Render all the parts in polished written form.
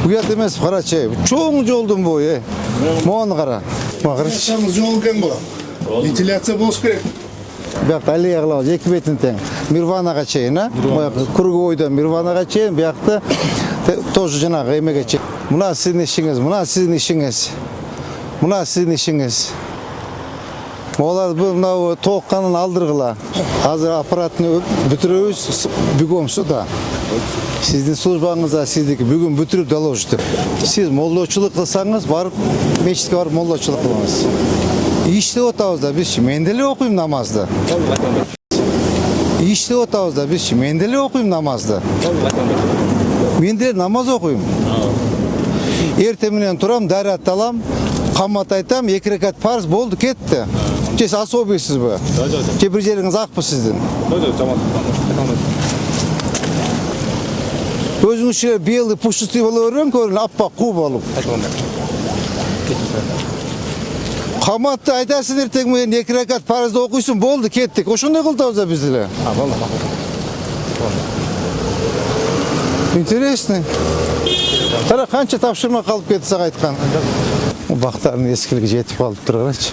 Uyat emес qarachi. Çoğun жолдун boyu. Moğonu qara. Mağırış. Yaşamız yol ekan bu. Ventilatsiya bo'lishi kerak. Bu yoqda alliga qilamiz, ikki betini teng. Mirvanaga cheyin, ha? Bu yoqda Kurgoydan Mirvanaga cheyin, bu yoqda тоже janaqa emega cheyin. Buna sizin işiniz, buna sizin işiniz. Buna sizin işiniz. Olar bu toqqanын алдыргыла. Hazır aparatını бүтүрөбүz, бүгөмсү да. Sizdin службаңызда сиздики бүгүн бүтүрүп доложду. Siz моллочулук кылсаңыз, барып мечитке барып моллочулук кылыңыз. İşte otağız da biz mendeli okuyayım namazda. İşte otağız da biz mendeli okuyayım namazda. Mendeli namaz okuyayım. Erteminen turam, darat alam, kamat aytam, 2 rekat farz boldu ketdi. Siz особыйсыз bu. Bir жеріңіз ақ bu sizдің. Өзіңізше белый пушистый бола берген көрін, аппақ қу болып. Kamatты айтасың ертең мен 2 rekat farzda okuysun boldu kettik. Oşunday kıltavızda bizdiler. Интересно. Tara kança tapşırma kalıp ketsa aytkan. Baktarın eskiligi жетip alıp durgaraçı.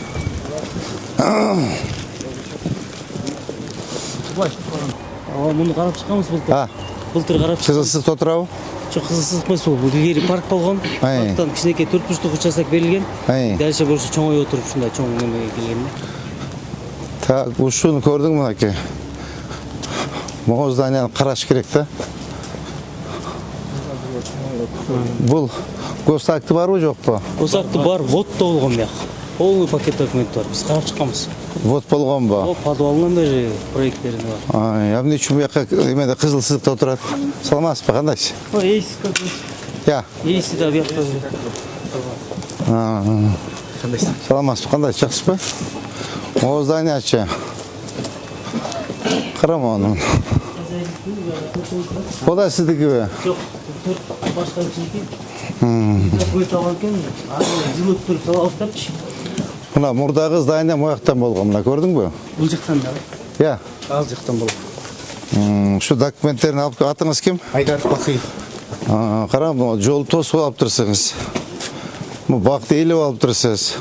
Мұны қарап шыққанбыз былтыр. Былтыр қарап шыққанбыз. Қызылсыз отырау? Жоқ, қызылсыз емес ол. Ilgari парк болған. Парктан кішінекей 4 участок берілген. Дальше больше чоң ой отырып шында чоң немеге келген. Так, ушуну көрдің мына ке. Моғол зданияны қараш керек та. Бұл госакты бар ғой жоқ па? Госакты бар, вот та болған бияқ. Полный пакет документ бар. Біз қарап шыққанбыз. Вот болған ба? Ол подвалынан бері проекттерін бар. Я не үшін бұяққа емеді қызылсыздықта отырады. Саламасыз ба, қандайсыз? Ейсі көпіз. Я. Ейсі да бияқта. Қандайсыз? Саламасыз ба, қандайсыз, жақсы ба? Моғол здания ачы. Қарама оны. О да сіздікі бе? Жоқ, башқа үшінеке. Көйт алған кен, жылы өттіріп сала ұстапшы. Мына мұрдағы здания мояқтан болған, мына көрдің бе? Бұл жақтан да? Я. Ал жақтан болған. Şu dokumentlerin alıp atınız kim? Haydar Bakıyev. Қарам, жол тосып алып тұрсыңыз. Бақты еліп алып тұрсыз.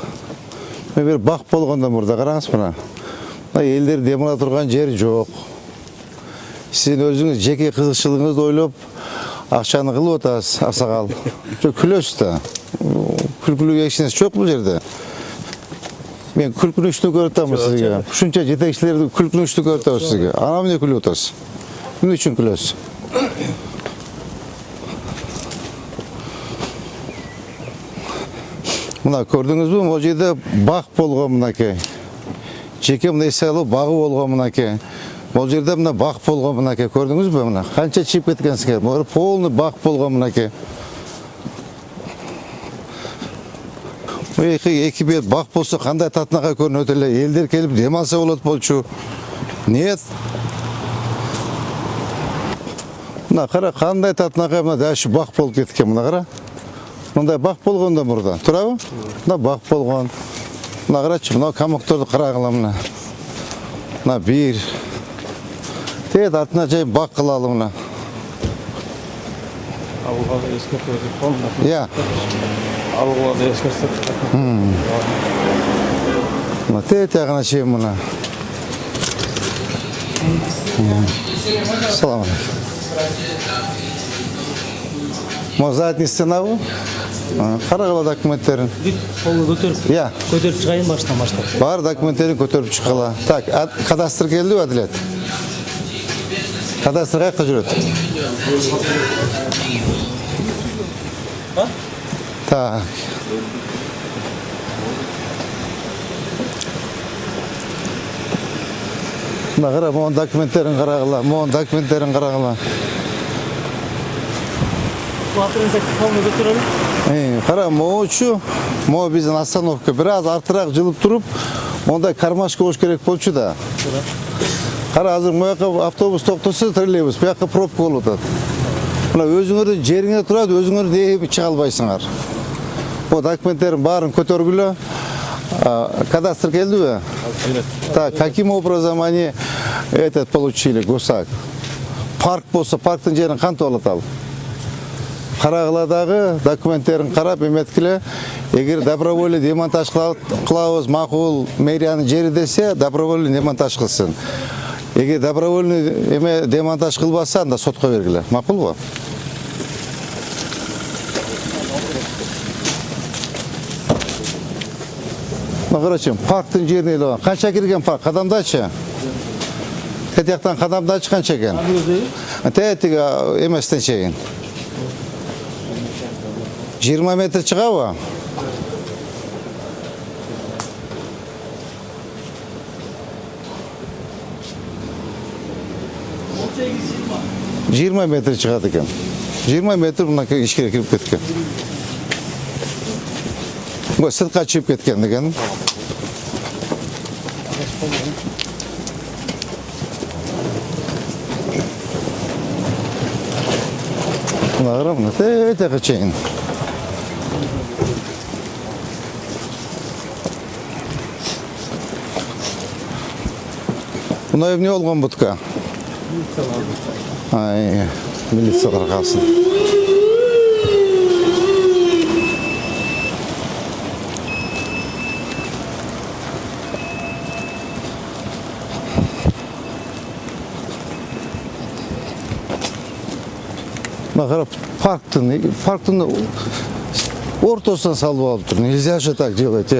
Бір бақ болғанда мұрда қараңыз мұна. Елдер деміна тұрған жер жоқ. Сен өзіңіз жеке қызықшылығыңызды ойлап, ақшаны қылып отасыз, асағал. Күлесіз да. Күлкілігі екшінесі жоқ бұл жерде. Мен күлкіні үшті көрттамын сізге. Шынша жетекшілерді күлкіні үшті көрттамын сізге. Ана міне күліп отасыз. Мен үшін күлесіз. Мына көрдіңіз бі, ол жерде бақ болған мұнакей. Жеке мұна есайлы бағы болған мұнакей. Ол жерде мұна бақ болған мұнакей. Көрдіңіз бі мұна? Қанша чиіп кеткенсіңе? Мұна полный бақ болған мұнакей. Екі бет бақ болса қандай татынаға көрін өтілі. Елдер келіп демалса болады болчу. Нет. Мұна қара қандай татынаға мұна дәші бақ болып кеткен мұна қара. Мұндай бақ болғанда мұрда. Тұра ба? Мұна бақ болған. Мұна қарачы, мұна камықтырды қырағыла мұна. Мұна бір. Тет атына жай бақ қылалы мұна. Алғалы ескертіп қалды. Я. Алғалы ескертіп. Мұна тет яғына жай мұна. Салам алейкум. Мұна задний стена бұл? Қарағыла документтерін. Қолы көтеріп. Я. Көтеріп шығайын баштан. Бар документтерін көтеріп шыққыла. Так, кадастр келді бі әділет? Кадастр қайыққа жүреді? Так. Мұна қара, мұн документтерін қарағыла. Қара, мұ біздің остановка біраз артырақ жылып тұрып, ондай кармашка ош керек болчу да. Қара, азыр мұяққа автобус тоқтысы троллейбус, бұяққа пробка ол отады. Өзіңірді жеріңе тұрады, өзіңірді ебі шыға албайсыңар. О документтерін барын көтергілі, кадастр келді бе? Так, каким образом они получили, гусак? парк болса, парктың жерін қанты алат ал. Қарағыладағы документтерін қарап еметкілі, егер добровольный демонтаж қылауыз мақұл мэрияның жері десе, добровольный демонтаж қылсын. Егер добровольный демонтаж қылбаса, анда сотқа бергілі. Мақұл ба? Короче, парктың жеріне елуған. Қанша кірген парк? Қадамдачы? Тетяқтан қадамдачы қанша екен? Тетігі еместен шейін. 20 метр шыға ба? Жиырма метр шығады екен. 20 метр бұна ішкере кіріп кеткен. Бұл сыртқа шығып кеткен деген. Бұна қара бұна тәте қачайын. Бұна не олған бұтқа? Ай, милициялар қалсын. Қарап, парктың ортасынан салып алып тұр. Нельзя же так делать.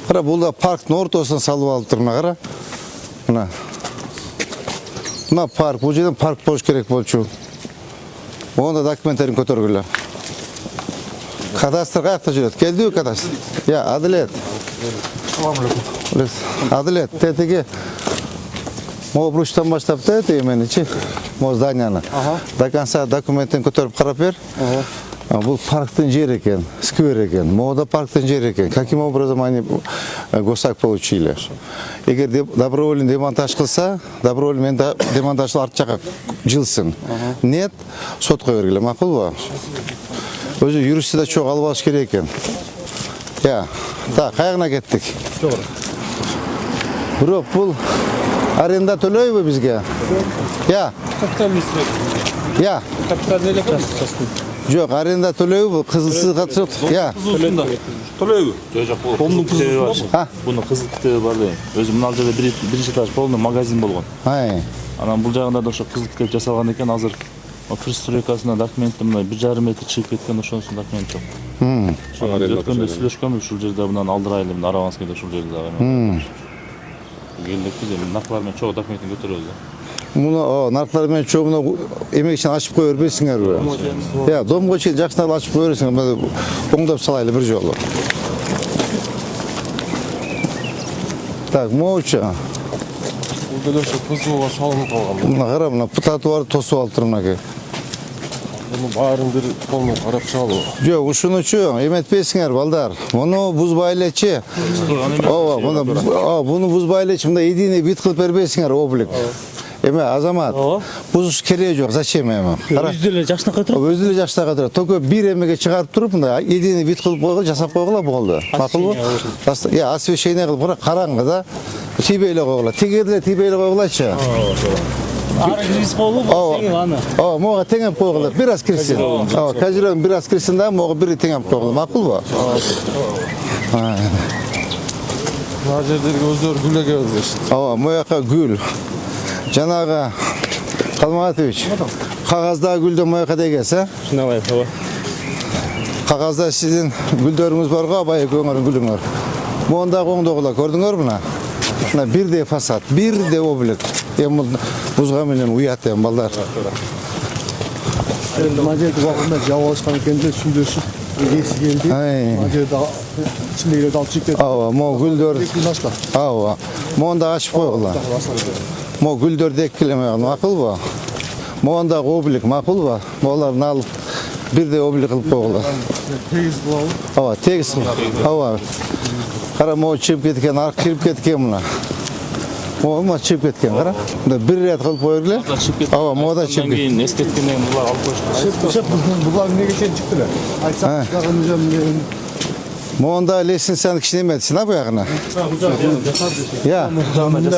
Қарап, бұл да парктың ортасынан салып алып тұр. Қара. Мына парк, бұл жерден парк болуш керек болчу. Онда документтерин көтөргүлө. Кадастр каякта жүрөт? Келдиби кадастр? Я, Адилет. Адилет, тетиги могу бручтан баштап тети меничи. Могу зданияны. До конца документин көтөрүп карап бер. Бұл парктың жері екен, сквер екен, мода парктың жері екен. Каким образом они госак получили? Егер добровольный демонтаж қылса, добровольный демонтаж арт жаққа жылсын. Нет, сотқа бергілі, мақұл ба? Өзі юристі да чоқ алып алыш керек екен. Я, так, қайғына кеттік. Бұрып, бұл аренда төлөй бі бізге? Я. Я. Жоқ, аренда төлеу бұл, қызылсыз қатысып, я. Төлеу? Жоқ, қолының кітебі бар. Бұның қызыл кітебі бар дейін. Өзі мұнал жерде бірінші этаж полный магазин болған. Анан бұл жағында да ошо қызыл кітеп жасалған екен, азыр пристройкасына документі мына 1,5 метр шығып кеткен ошонусун документі. Өткенде сүйлөшкөнбүз ушул жерде мынаны алдырайлы, мына Араванскийде ушул жерде. Келдик де наркалар менен чогуу документин көтөрөбүз. Мұны нарқылар мен чоғына емек үшін ашып қой өрбейсіңер бі? Я, домға чейін жақсынағы ашып қой өрбейсіңер, оңдап салайлы бір жолы. Так, моуча. Бұл дөлекші қызуға салынып қалған. Мұна қара, мұна пұтатуарды тосу алып тұрмына ке. Бұны барыңдыр қолының қарап шалу. Жоқ, ұшыны чу, еметпейсіңер, балдар. Мұны бұзбайлече. Бұны бұзбайлече, мұнда единый бит қылып бербейсіңер, облик. Эме азамат, бузуш кереги жок, зачем эме? Өздөрү жакшынакка турат. Өздөрү жакшынакка турат. Только бир эмеге чыгарып туруп, мындай единый вид кылып койгула, жасап койгула болду. Макулбу? Я, освещение кылып, бирок караңгы да. Тийбейле койгула. Тигерде тийбейле койгулачы. Ары киргизип коелу, тең аны. Мога теңеп койгула. Бир аз кирсин. Кажырын бир аз кирсин да, мога бир теңеп койгула. Макулбу? Мына жердерге өздөрү гүл эгебиз. Мояка гүл. Жанағы Қалматович, қағазда гүлді мояқа дегес, ә? Шынабай, хаба. Қағазда сіздің гүлдеріңіз барға, бай көңірін гүліңір. Мұндағы оңдоғыла көрдіңір бұна? Бұна бірде фасад, бірде облик. Бұзға менен ұят ем, балдар. Мына жерді уақытында жау алышқан екенде сүйлесіп, есі келді. Мына жерді ішіндегілерді алып чекті. Мұ гүлдер... Мұнда ашып қойғыла. Мо гүлдер деккілемеген, мақыл ба? Моғандағы облик, мақыл ба? Моғаларын алып, бірде облик қылып қойғыла. Тегіз бұлауы? Тегіз қылып. Қара, моға чиіп кеткен, арқ кіріп кеткен мұна. Моға чиіп кеткен, қара. Бір рет қылып қойғылы. Моға чиіп кеткен. Ескеткеннен бұлар алып қойшы. Бұлар неге сен шықтыры? Айтсақ, шығағын жамын. Моғанда лесін сәні кішіне медицина бұяғына? Я? Моғанда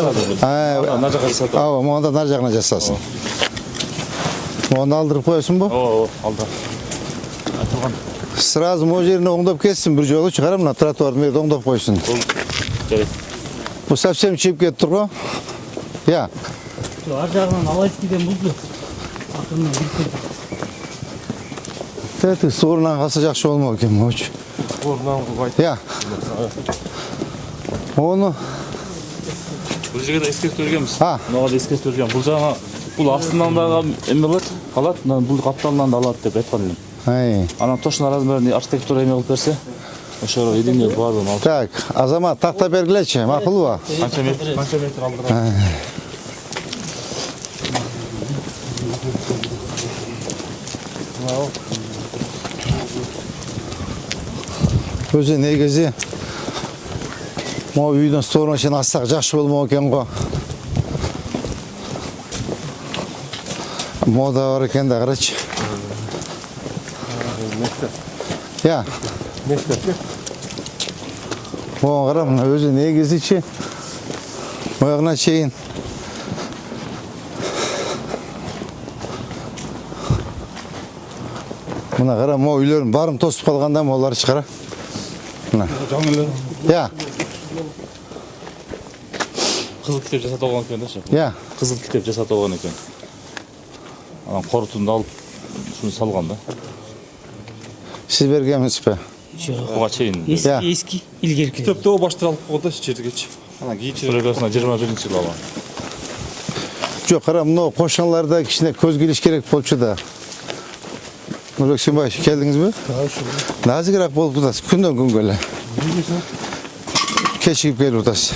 нар жағына жасасын. Onu aldırıp koyuyorsun bu. О, алда. Айтылган. Сразу o жерine оңдап kessin bir жолу çıkarım mı? Тротуардың жерде оңдап koysun. Жарайт. Bu совсем чиіп кетіп тұр ғой. Ya. ар жагынан Алайскийден бузду. Акырынан кирип келди. Тәті суырынан қалса жақсы болмау екен мөч. Ya. Onu Бул жерге да эскертип бергенбиз. Ha. Мынага да эскертип бергем. Бул жагы бул астынан дагы эме калат, бул капталынан да алат деп айткан элем. Ай. Анан точно размерин архитектура эме кылып берсе, ошо едине баардыгын алып. Так, Азамат тақта бергілечі, мақұл ба? Канча метр алдыра. Өзі негізі мынау үйдің сторына шейін ассақ жақсы болмау екен ғой. Мода бар екен де қарашы. Ya. Оған қара, мына өзі негізі ше. Ояғына шейін. Мына қара, мына үйлерін барым тосып қалғанда олар шығара. Мына. Ya. Кызыл китеп жасап алган экен да ошо. Ya. Кызыл китеп жасап алган экен. Анан корутунду алып шуну салган да. Siz бергенсіз бе? Буга чейин. Эски илгерки. Кітапты о баштыр алып қойды жергечи. Ана кийин Стройкасына 21-жылы алган. Жоқ, қара, мынау қошқанларда кішкене көз келіш керек болчу да. Нұрбек Сенбаевич, келдіңіз бе? Назигірақ болып тұрдасыз, күннен күнге эле. Кешігіп келіп тұрдасыз.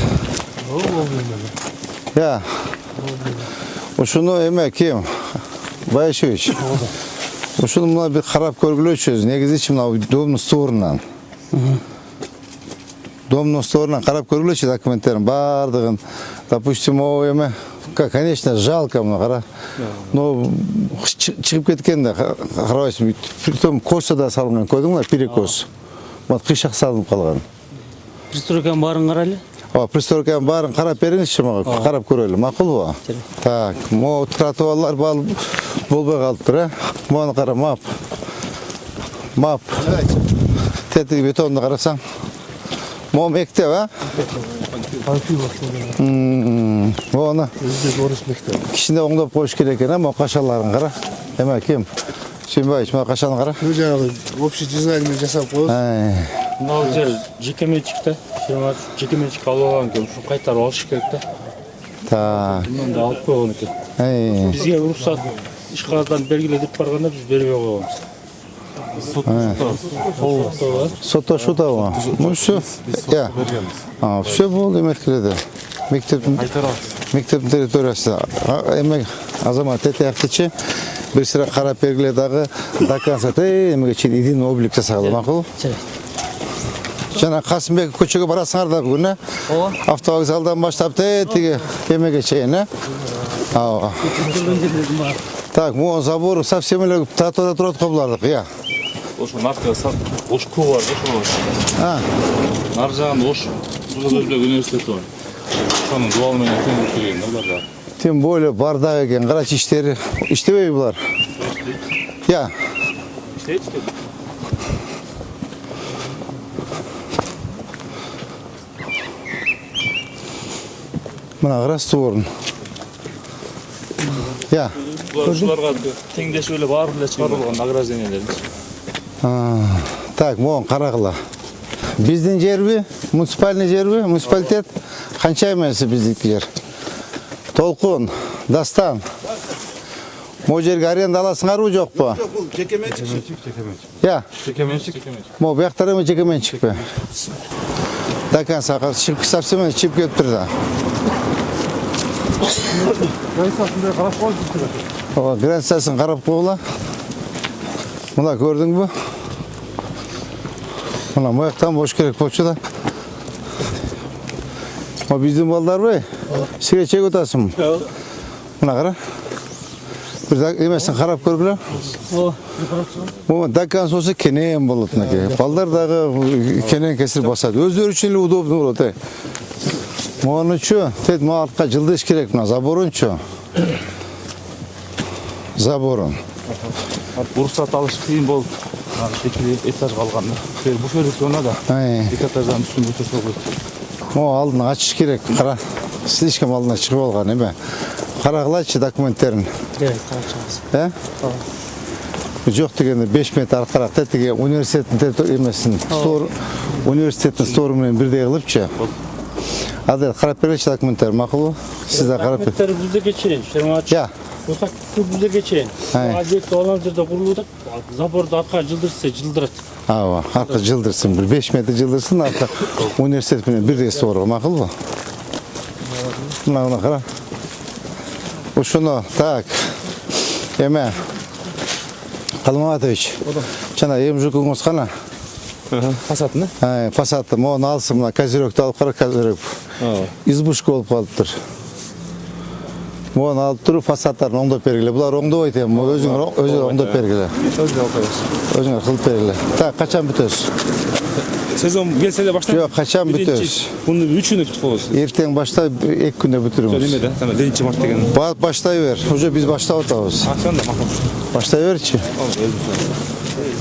Ya. Ушуну эме ким? Байшевич. Ушуну мына бир карап көргүлөчүбүз. Негизичи мына домдун сторунан. Домдун сторунан карап көргүлөчү документтерин баардыгын. Допустим, о эме, конечно, жалко мына кара. Но чыгып кеткен да карабайсың. Притом коса да салынган, көрдүңбү? Перекос. Вот кыйшак салынып калган. Пристройканын баарын карайлы. Пристройканын баарын карап бериңизчи мага, карап көрөлү. Макулбу? Так, могу тротуарлар болбой калыптыр, э? Могуну кара, мап. Мап. Тетиги бетонду карасаң. Могу мектеп, а? Могуну кичине оңдоп коюш керек экен, могу кашаларын кара. Эме ким? Сүйүнбаевич, могу кашаны кара. жаңағы общий дизайнмен жасап қойды. Мынау жер жекеменшік та, жекеменшік алып алған екен, ушуну кайтарып алыш керек да. Так. Мынаны да алып койгон экен. Бизге уруксат ишкагардан бергиле деп барганда биз бербей койгонбуз. Сотто да. Ну все. Я. Все болду эметкиледе. Мектептин территориясы. Эме Азамат этияктычы бир сыра карап бергиле дагы до конца эмеге чейин единый облик жасагыла, макул? Жана Касымбек көчөгө барасыңар да бүгүн, э? Автовокзалдан баштап тиги эмеге чейин, э? Так, могу забор совсем эле татоодо турат го булардык, я. Ошо наркы ош куу бар, ошо. Нар жагында ош Өзбек университети бар. Ошонун дуалы менен тең келген да булар да. Тем более бардак экен, карачы иштери. Иштебейби булар? Я. Иштейт. Мына карасты орун. Я. Ушуларга теңдешип эле баары эле чыгарылган награждениялер. Так, могу карагыла. Биздин жерби? Муниципальный жерби? Муниципалитет? Канча эмеси биздики жер? Толкун, Дастан. Могу жерге аренда аласыңарбы жокпу? Жок, бул жекеменчик. Я. Жекеменчик. Могу бияктар эме жекеменчикпи? До конца совсем чип кетиптир да. Границасында карап койдук. Границасын карап койгула. Мына көрдүңбү? Мына мояктан бош керек болчу да. Биздин балдарбы? Сигарет чегип атасың? Мына кара. Бир эмесин карап көргүлө. Могу до конца кенен болот мынакей. Балдар дагы кенен кесир басат. Өздөрү үчүн эле удобный болот, э. Могунучу, тет артка жылдыш керек, мына заборунчу. заборун. Уруксат алыш кыйын болуп, экили этаж калган. Буферлик зона да. Эки этаждан үстүн бүтүрсө болот. Mo алдын ачыш керек. Кара. Слишком алдына чыгып алган эме. Карагылачы документтерин. карап чыгабыз. Жоқ дегенде 5 метр аркаракта тиги университеттин эмесин, университеттин стору менен бирдей кылыпчы. Адел карап беречи документтер макулбу? Сиз да карап бер. Документтер бизде кечирен, Я. Ушак бизде кечирен. Адет olan жерде курулуп, заборду арка жылдырса жылдырат. Ава, арка жылдырсын, бир 5 метр жылдырсын, арка университет менен бирдей стору макулбу? Мына кара. Ушуну так. Эме Калматович. Жана эмжүкүңүз кана? Фасадны? Фасадты мону алсын, мына козерөктү алып кара, козерөк. Избушка болуп калыптыр. Мону алып туруп фасадтарын оңдоп бергиле. Булар оңдобойт эми, өзүңөр оңдоп бергиле. Өзүңөр кылып бергиле. Так, качан бүтөсүз? Сезон келсе де баштап. Жок, качан бүтөсүз? Буну 3 күнү күтүп коебуз. Эртең баштап 2 күндө бүтүрүңүз. Немеде? Тана 1 март деген. Баштай бер. Уже биз баштап атабыз. Акшанда макул. Баштай берчи.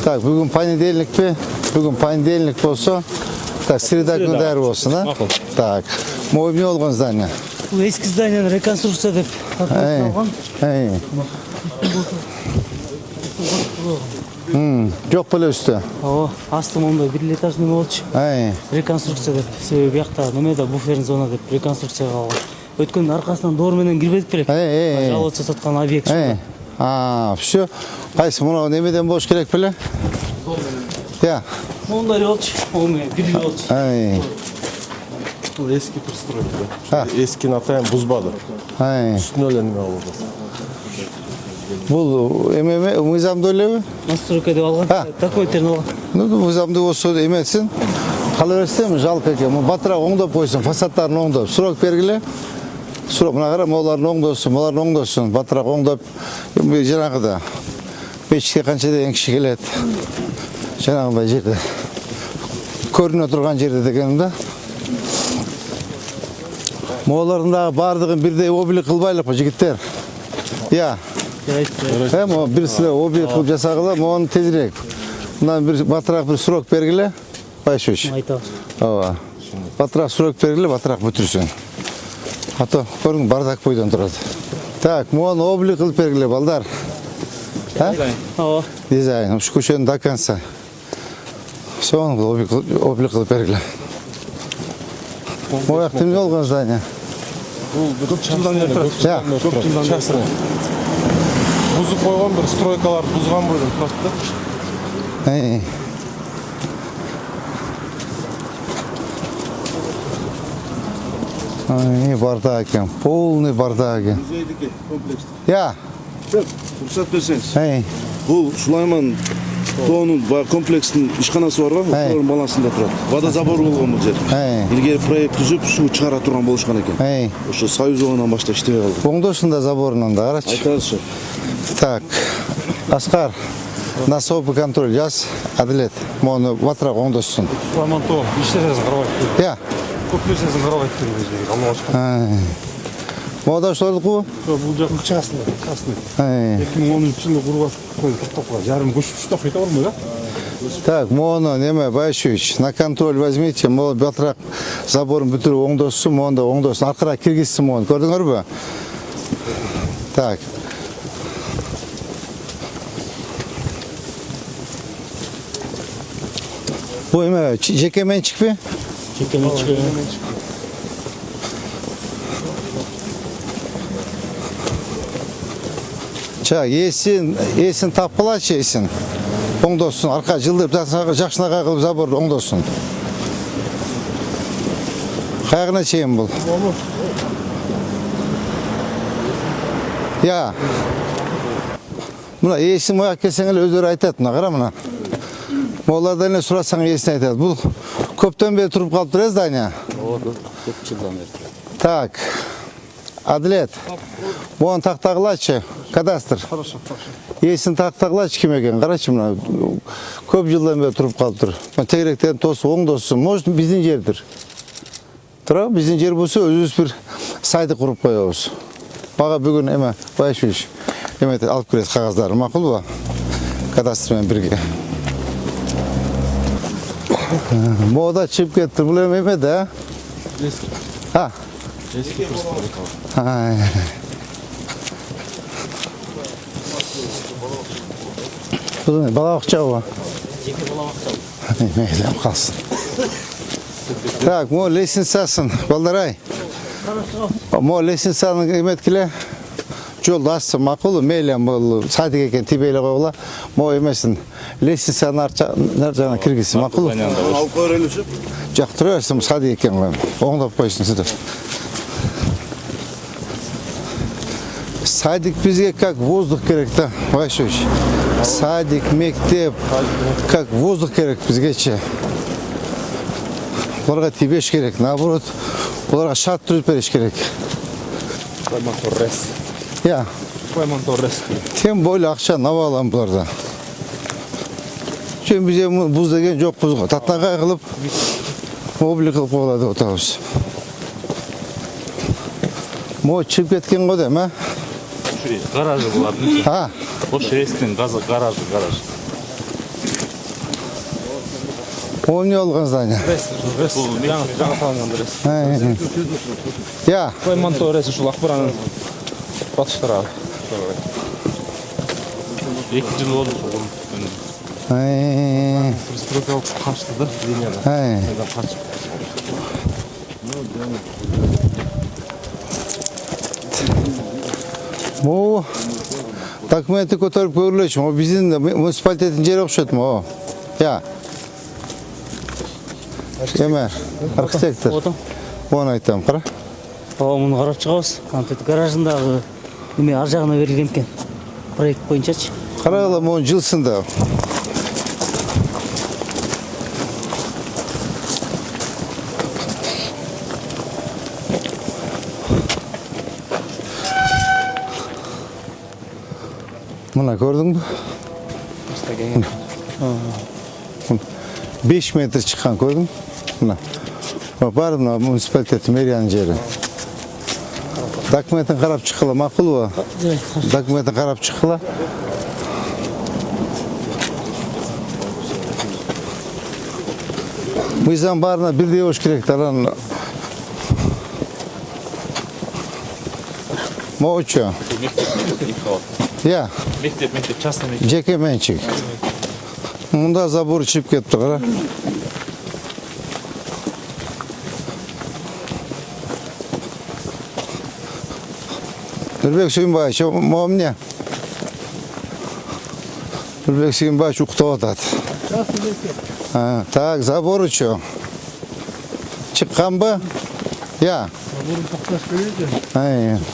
Так, бүгүн понедельникпи? Бүгүн понедельник болсо, так, среда күнү даяр болсун, а? Так. Могу эмне болгон здание? Бул эски зданияны реконструкция деп аталган. Жок беле үстү. Ооба, асты мондай бир этаж неме болчу. Реконструкция деп. Себеби биякта немеде буферный зона деп реконструкция кылган. Өткөндө аркасынан доор менен кирбедик белек. Жалоочу саткан объект. Всё. Кайсы мына немеден болуш керек беле? Я. Мондай болчу. Оме бир болчу. Бұл ескі пристройка. Ескini атайын бұзбады. Үстіне өлі неме болды. Бул эме мыйзамдуу элеби? Настройка деп алган. Документтерин алган. Мыйзамдуу болсо эмесин. Кала берсем жалко экен. Батыраак оңдоп койсун, фасадтарын оңдоп, срок бергиле. Срок мына кара, молардын оңдосун, батыраак оңдоп, жанагыда печке канча деген киши келет. Жанагындай жерде. Көрүнө турган жерде дегеним да. Молардын дагы бардыгын бирдей облик кылбайлыкпы, жигиттер? Я. Mo birisiyle облик кылып жасагыла, мону тезирээк. Мына бир батыраак бир срок бергиле. Байшош. Ооба. Батыраак срок бергиле, батыраак бүтүрсүн. Ато көрүң бардак бойдон турат. Так, мону облик кылып бергиле, балдар. Ооба. Дизайн, ушу көчөнүн до конца. Сону облик кылып бергиле. Мояк эмне болгон здание? Көп жылдан бері тұрады. Көп жылдан бері тұрады. Бұзып қойған бір стройкалар бұзған бойдан тұрады. Бардак екен, полный бардак екен. Музейдеки комплекс. Я. Рұқсат берсеңіз. Бұл Сулайман Тоонун комплекстин ишканасы бар го, ошонун балансында турат. Водозабор болгон бул жер. Илгери проект түзүп, суу чыгара турган болушкан экен. Ошо Союз оңунан баштап иштебей калды. Оңдосунда заборунан да карачы. Айтыңызчы. Так. Аскар. На собы контроль жаз. Адилет. Мону батыраак оңдосун. Сулайман Тоон, иштериңизди карабайт. Я. Көп нерсесин карабайт бизге. Аллах Мода ошолдуку? Бул жак частный. 2013 жылы курулган токтопко жарым көчүп токойто болмой да. Так, мону неме Байшевич, на контроль возьмите, мол батыраак заборун бүтүрүп оңдосун, монда оңдосун, аркараак киргизсин мону. Көрдүңөрбү? Так. Бу эме жеке менчикпи? Жеке менчик. Есін тапқылачы есін. Оңдосын, арқа жылдырып, жақшынаға қылып заборды оңдосын. Қайғына чейін бұл? Я. Мұна есін мояқ келсеңілі өздері айтады, мұна қара мұна. Молардан не сұрасаң есін айтады. Бұл көптен бері тұрып қалып тұр, здания? Көп жылдан бері. Так. Адилет, моны тақтағылачы, кадастр. Есін тақтағылачы кім екен, қарачы мұна. Көп жылдан бері тұрып қалып тұр. Тегіректен тосы, оңдосы, может біздің жердір. Тұра, біздің жер болса, өзіміз бір сайды құрып қоябыз. Баға бүгін әме, Байшевич, эме алып келет кагаздары, макулбу? Кадастр менен бирге. Мода чыгып кетти, бул эме да? Ha. Bu bala bakça o. Meylem kalsın. Tak, mo lisansasın, baldaray. Mo lisansasın emetkile. Жолду ачсам макулбу, мейлем бул садик экен тибейле койгула. Мо эмесин лестницаны нар жагына киргизсин макулбу? Алып көрөлүшүп. Жак тура берсем садик экен го. Оңдоп койсун сиз. Садик бизге как воздух керек да, Вайшович. Садик, мектеп, как воздух керек бизгечи. Буларга тибеш керек, наоборот, буларга шат түрүп бериш керек. Ya. Тем более акча навалам буларда. Чөн бизе буз деген жок бузга. Татнагай кылып, облик кылып койлады отабыз. Мо чыгып кеткен го дейм, а? Гаражы булардын. Ha. Ош рестин гараж. О эмне болгон здание? жаңы салынган рес. Ya. Монтоо рес ушул акбаранын батыштары. 2 жыл болду. Пристройка качты да, линияда. Мо документи көтөрүп көрүлөчү. Мо биздин муниципалитеттин жери окшойт мо. Ya. Эме, архитектор. Оны айтам, кара. Муну карап чыгабыз. Антет гаражындагы эме ар жагына берилген экен. Проект боюнчачы. Карагыла монун жылсында. Мына көрдүңбү? 5 метр чыккан көрдүң? Мына. Бар мына муниципалитет мэриянын жери. Документин карап чыккыла макулбу? Документин карап чыккыла. Мыйзам баарына бирдей болуш керек таран. Моочу. Я. Мектеп, частный мектеп. Жеке менчик. Мында забор чыгып кетти, кара. Нурбек Сүйүнбаевич, мне. Нурбек Сүйүнбаевич уктап атат. Так, забор учу. Чыкканбы? Я.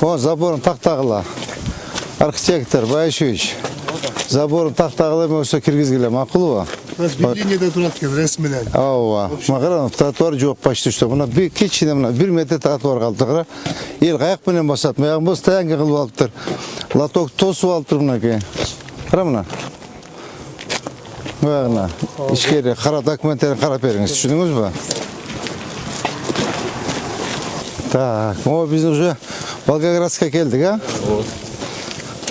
О, заборун тактагыла. Архитектор Байшевич. Заборун тактагыла болсо киргизгиле, макулбу? Линияда турат экен ресминен. Ооба. Мага тротуар жок почти что. Мына кичине мына 1 метр тротуар калды, кара. Эл каяк менен басат? Мыягын бос таянга кылып алыптыр. Лоток тосуп алыптыр мынакей. Кара мына. Мыягына. Ичкери кара документтерин карап бериңиз, түшүндүңүзбү? Так, биз уже Волгоградска келдик, а?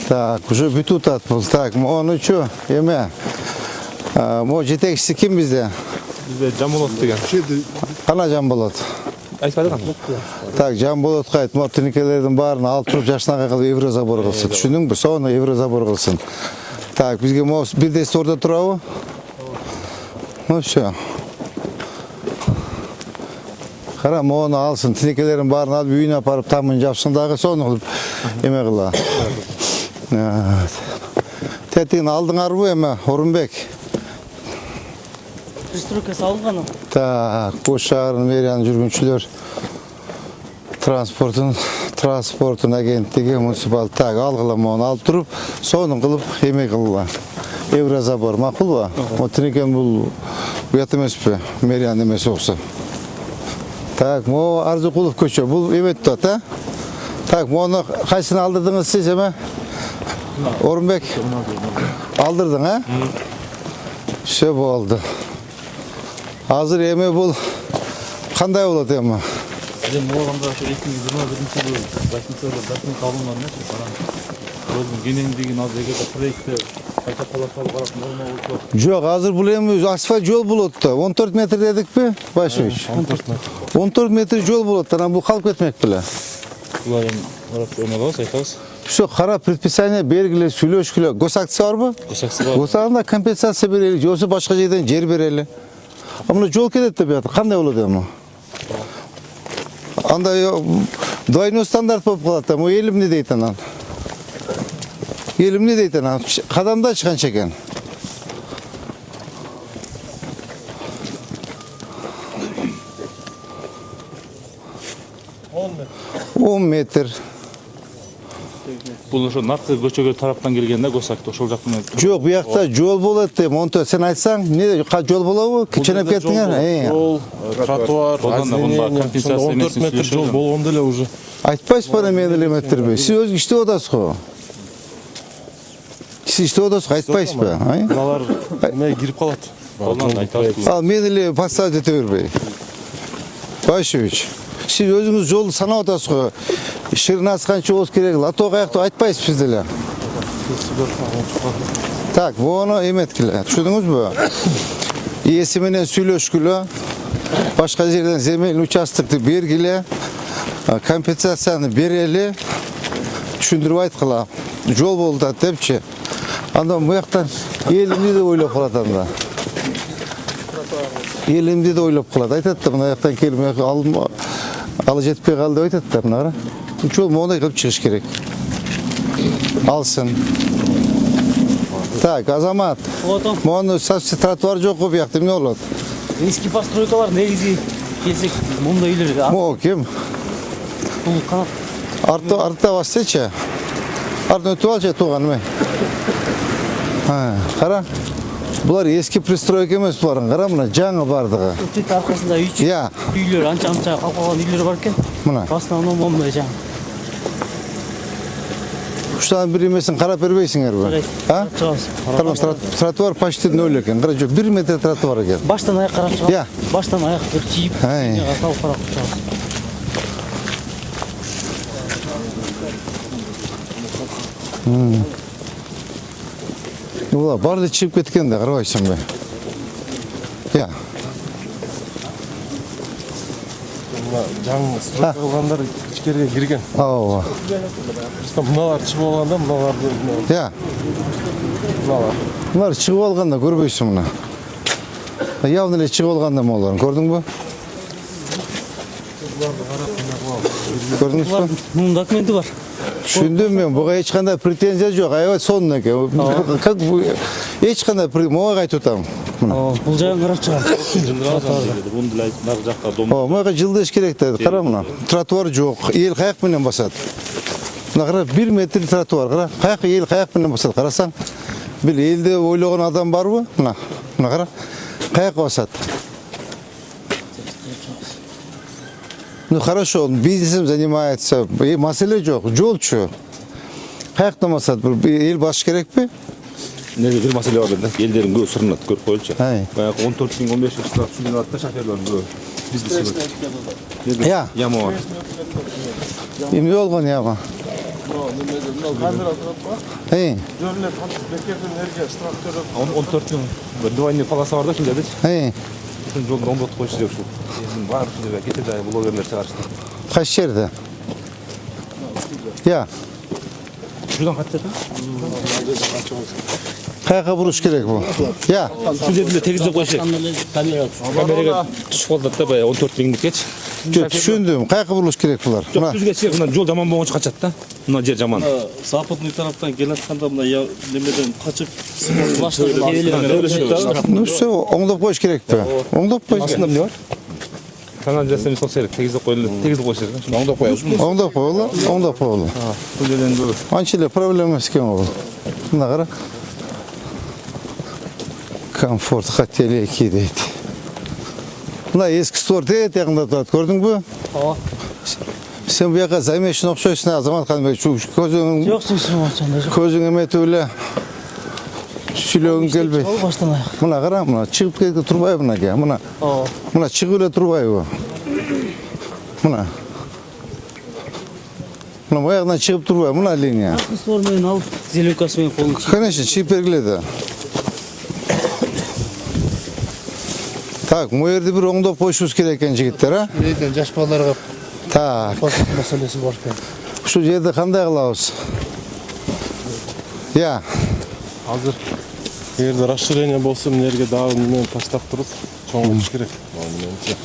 Так, уже бүтүп атат бул. Так, онучу эме? Мо жетекчиси ким бизде? Бизде Жамболот деген. Кана Жамболот? Айтпады кана? Так, Жамболотко айт, мо тинекелердин баарын алып туруп жашнага кылып еврозабор кылсын. Түшүндүңбү? Сону еврозабор кылсын. Так, бизге мо бирдей ордо турабы? Ну всё. Кара, мону алсын, тинекелердин баарын алып үйүнө апарып тамын жапсын дагы, сону кылып эме кыла. Тетигин алдыңарбы эме, Орунбек? Пристройка салынган. Так, Ош шаарынын мэриянын жүргүнчүлөр транспорттун агенттиги муниципал так алгыла мону алып туруп, сонун кылып эме кылгыла. Еврозабор макулбу? О тинекен бул уят эмеспи? Мэриянын эмеси окшо. Так, мо Арзыкулов көчө. Бул эме турат, а? Так, мону кайсыны алдырдыңыз сиз эме? Орунбек. Алдырдың, а? Все болду. Азыр эме бул кандай болот эми? Эми оғанда ошо 2021-жылы 8-сыйлы документ алынган эмес, Жолдун кенеңдигин азыр эгерде проектте кайта талашалып карап норма болсо. Жоқ, азыр бұл эми асфальт жол болот да. 14 метр дедикпи, Башевич? 14 метр жол болот. Анан бул калып кетмек беле. Булар эми карап эмелебиз, айтабыз. Все, кара предписание бергиле, сүйлөшкүлө. Госакция барбы? Госакция бар. Госагында компенсация берели, же болбосо башка жерден жер берели. А мына жол кетет деп жатыр. Кандай болот эми? Андай двойной стандарт болуп калат да. Му эл эмне дейт анан? Эл эмне дейт анан? Кадамдач канча экен? Он метр. Бул ошо наркы көчөгө тараптан келген да Госакта ошол жактан. Жок, бу жакта жол болот деп, монто сен айтсаң, эмне жол болобу? Кичинеп кеттиңер. Жол, тротуар, компенсация 14 метр жол болгондо эле уже. Айтпайсыз бана мен эле метрби? Сиз өзү иштеп атасыз го. Сиз иштеп атасыз, айтпайсызбы? Булар эме кирип калат. Ал мен эле поставить ете бербей. Башевич, сиз өзүңүз жолду санап атасыз го. Ширинасы канча болуш керек, лото каяктуу айтпайсыз биз деле. Так, буну эметкиле. Түшүндүңүзбү? Ээси менен сүйлөшкүлө, башка жерден земельный участокты бергиле, компенсацияны берели, түшүндүрүп айткыла. Жол болду депчи. Андан бу жактан элимди деп ойлоп калат анда. Элимди деп ойлоп калат. Айтат да мына жактан келип алы жетпей калды деп айтат да мына кара. Жол мондай кылып чыгыш керек. Алсын. Так, Азамат. Мону совсем тротуар жок го буякта эмне болот? Эски постройкалар негизи келсек мындай үйлөр. Мо ким? Бул канат. Артта бассечи. Артын өтүп алчы тууганым. Кара. Булар эски пристройка эмес буларын. Кара мына жаңы бардыгы. Өтөт аркасында үйлөр анча калкалган үйлөр бар экен. Мына. В основном мондай жаңы. Уштан бир эмесин карап бербейсиңерби? Тротуар почти ноль экен. Кара жок 1 метр тротуар экен. Баштан аяк карап чыгабыз. Баштан аяк бир чийип, салып карап чыгабыз. Ула барды чыгып кеткен да, карабайсыңбы? Жаңы стройка кылгандар ичкерге кирген. Ооба. Мыналар чыгып алганда, мыналарды Мыналар чыгып алганда көрбөйсүң мына. Явно эле чыгып алганда молорун көрдүңбү? Көрдүңүзбү? Мунун документи бар. Түшүндүм мен, буга эч кандай претензия жок. Аябай сонун экен. Как эч кандай мога айтып атам. Бул жагын карап чыгам. Мага жылдыш керек да. Кара мына. Тротуар жок. Эл каяк менен басат? Мына кара 1 метр тротуар. Кара. Каяк эл каяк менен басат? Карасаң. Бир элди ойлогон адам барбы? Мына. Мына кара. Каяк басат? Ну хорошо, он бизнесом занимается. Маселе жок. Жолчу. Каяктан басат? Эл баш керекпи? Неге бир маселе бар да. Элдерин көп сурунат, көрүп коелучу. Баягы 14-15 жаштагы сүйлөнүп атты шоферлордун көп. Бизнес. Яма бар. Эмне болгон яма? камера турат го. Жөнүнө бекерден эрге штраф төлөп 14 күн двойной полоса бар да шулдадычы. Ушул жолду оңдотуп коюш керек ушул. Эми бар ушул кетеде блогерлер чыгарышты. Кайсы жерде? Шудан катты. Каяка буруш керек бу? Ушул жерде тегиздеп коюш керек. Камерага түшүп калдык да баягы 14 миңдикечи. Түшүндүм. Каяка бурулуш керек булар? Жок, түзгө чыгып мына жол жаман болгончо качат да. Мына жер жаман. Западный тараптан келатканда мына немеден качып Ну все, оңдоп коюш керекпи? Оңдоп коюш. Астында эмне бар? Канализация сол керек, тегиздеп коюлат. Тегиздеп коюш керек. Оңдоп коебузбу? Оңдоп коелу, оңдоп коелу. Бул жерден көп. Анча эле проблема эмес экен бул. Мына кара. Комфорт хотели 2 дейт. Мына эски стор дейт, ягында турат, көрдүңбү? Ооба. Сен бу жака замешин окшойсуң, Азамат Канбек. Көзүң Жок, ачандай жок. Көзүң эметип эле сүйлөгүң келбей. Баштан аяк. Мына кара, мына чыгып кетип турбайбы мына? Мына. Мына чыгып эле турбайбы? Мына. Мына баягыдан чыгып турбайбы мына линия? Створ менен алып, зеленкасы менен колун чийип. Конечно, чийип бергиле. Так, bu yerде bir оңдоп коюшубуз керек экен жигиттер, а? Үйден жаш балаларга Так, паспорт маселеси бар экен. ушул жерде кандай кылабыз? Я, Азыр эгерде расширение болсо мына жерге дагы немен таштап туруп чоңойтуш керек. Менимче.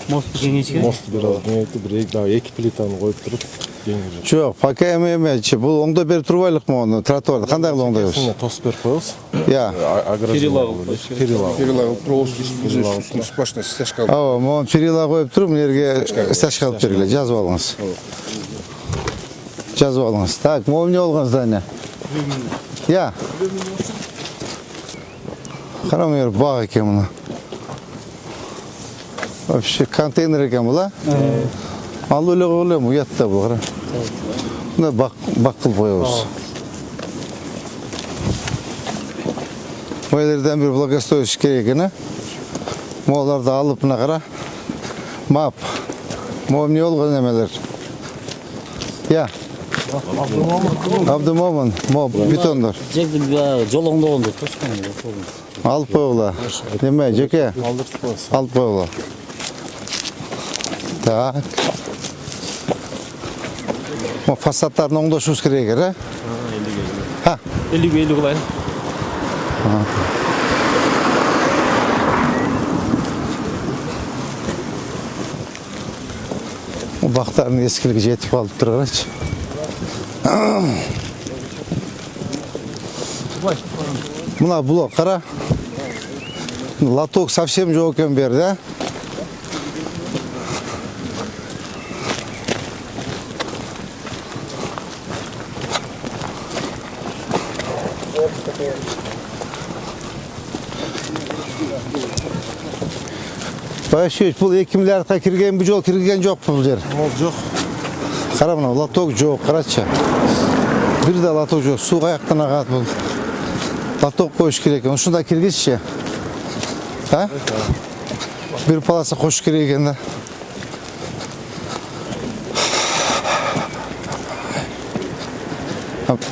Мосту кеңейтиш керек. Мосту бир аз кеңейтип, бир дагы 2 плитаны коюп туруп кеңейип. жок, пока эмечи, бул оңдоп берип турбайлыкмы мону тротуарды? Кандай кылып оңдойбуз? Сине тосуп берип коебуз. Я. Перилага Üstün сплошной стяжка. Ооба, мону перила коюп туруп, мына жерге стяжка алып бергиле, жазып алыңыз. Жазып алыңыз. Так, могу эмне болгон здание? Я. Кара мына жер баг экен мына. Вообще контейнер экен бул, а? Ал эле коелем, уятта бул, кара. Мына бак кылып коебуз. Мойлерден бир благоустроить керек экен, а? Мооларды алып мына кара. Мап. Могу эмне болгон эмелер? Я. Абдымомун, бетондор. Жерди жол оңдогондо тошкон. Алып койгула. Неме, жеке? алдыртып коебуз. Алып койгула. Так. Мо фасадтарын оңдошубуз керек экен, а? Ха. 50 кылайын. Бактардын эскилиги жетип калып тур, карачы. Мына блок кара. Лоток совсем жок экен бер, да? Байшыч, бул 2 миллиардка кирген бу жол кирген жок бул жер. Жок. Кара мына лоток жок, карачы. Бир да лоток жок, суу каяктан агат бул. Лоток коюш керек экен, ушунда киргизчи. А? Бир полоса коюш керек экен да.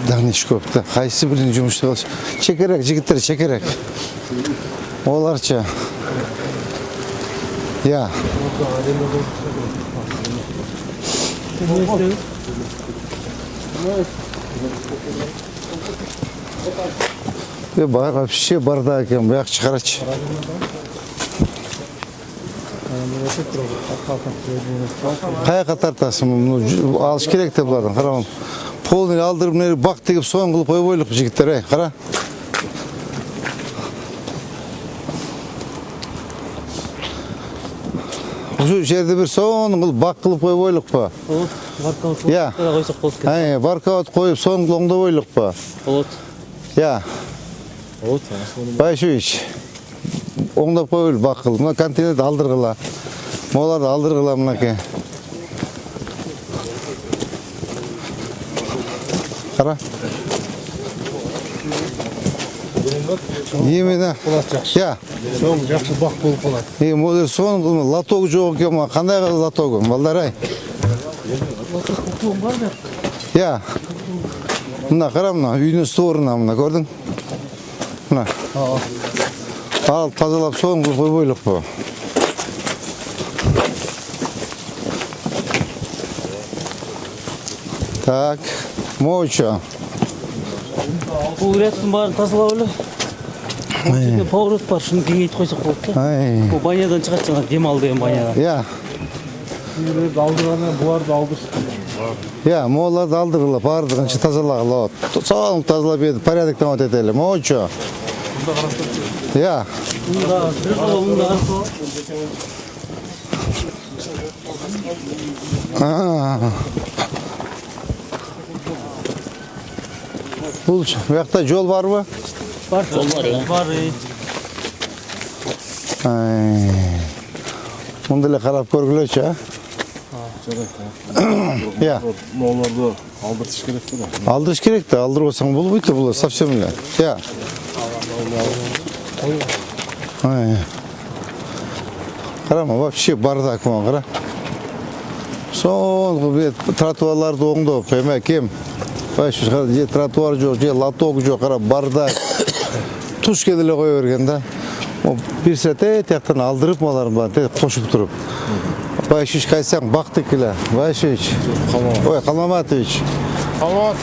Дагы иш көп да. Кайсы бирин жумуш кылыш. Чекерек жигиттер, чекерек. Оларчы. Я. Вообще бардак экен, буяк чыгарачы. Каяка тартасың? Алыш керек да булардан, карабам. Полный алдырып, мына бак тегип соң кылып койбойлук жигиттер, эй, кара. Ушул жерде бир соң кылып бак кылып койбойлукпу? Баркаут Я. койсок болот экен. Баркаут коюп соң оңдобойлукпу? Болот. Я. Байшыч. Оңдоп коюл бак кылып. Мына контейнерди алдыргыла. Моларды алдыргыла мынакей. Кара. Емена. Я. Соң жакшы бак болуп калат. Модер соң лоток жок экен, кандай лоток? Балдар-ай. Я. Мына кара, мына үйдүн створуна мына көрдүң? Мына. Ал тазалап соң койбойлукпу? Так, мочо. Бул рядтын баарын тазалап эле. Жерде поворот бар, шуну кеңейтип койсок болот да. Бул банядан чыгат жана дем ал деген банядан. Я. Үйлөрдү алдырганда буларды алдырыш. Я, моларды алдыргыла, бардыгынча тазалагыла. Соң тазалап едип, порядоктон өтөт эле. Мочо. Я. Мында бир колумда Бул буякта жол барбы? бар. Жол бар. Мында эле карап көргүлөчү, а? Я. Моолорду алдыртыш керек да. Алдырыш керек да, алдырбасаң болбойт да булар совсем эле. Я. Карама, вообще бардак мына кара. Соңғы бет тротуарларды оңдоп, эме кем? Башы же тротуар жоқ, же лоток жоқ, қара бардак. Туш кеделе кое берген да. Bir sete tiyattan aldırıp malarım bana, koşup durup. Bayşiş kaysang baktık ile, Bayşiş. Oy, Kalmamatoviç. Қалмат.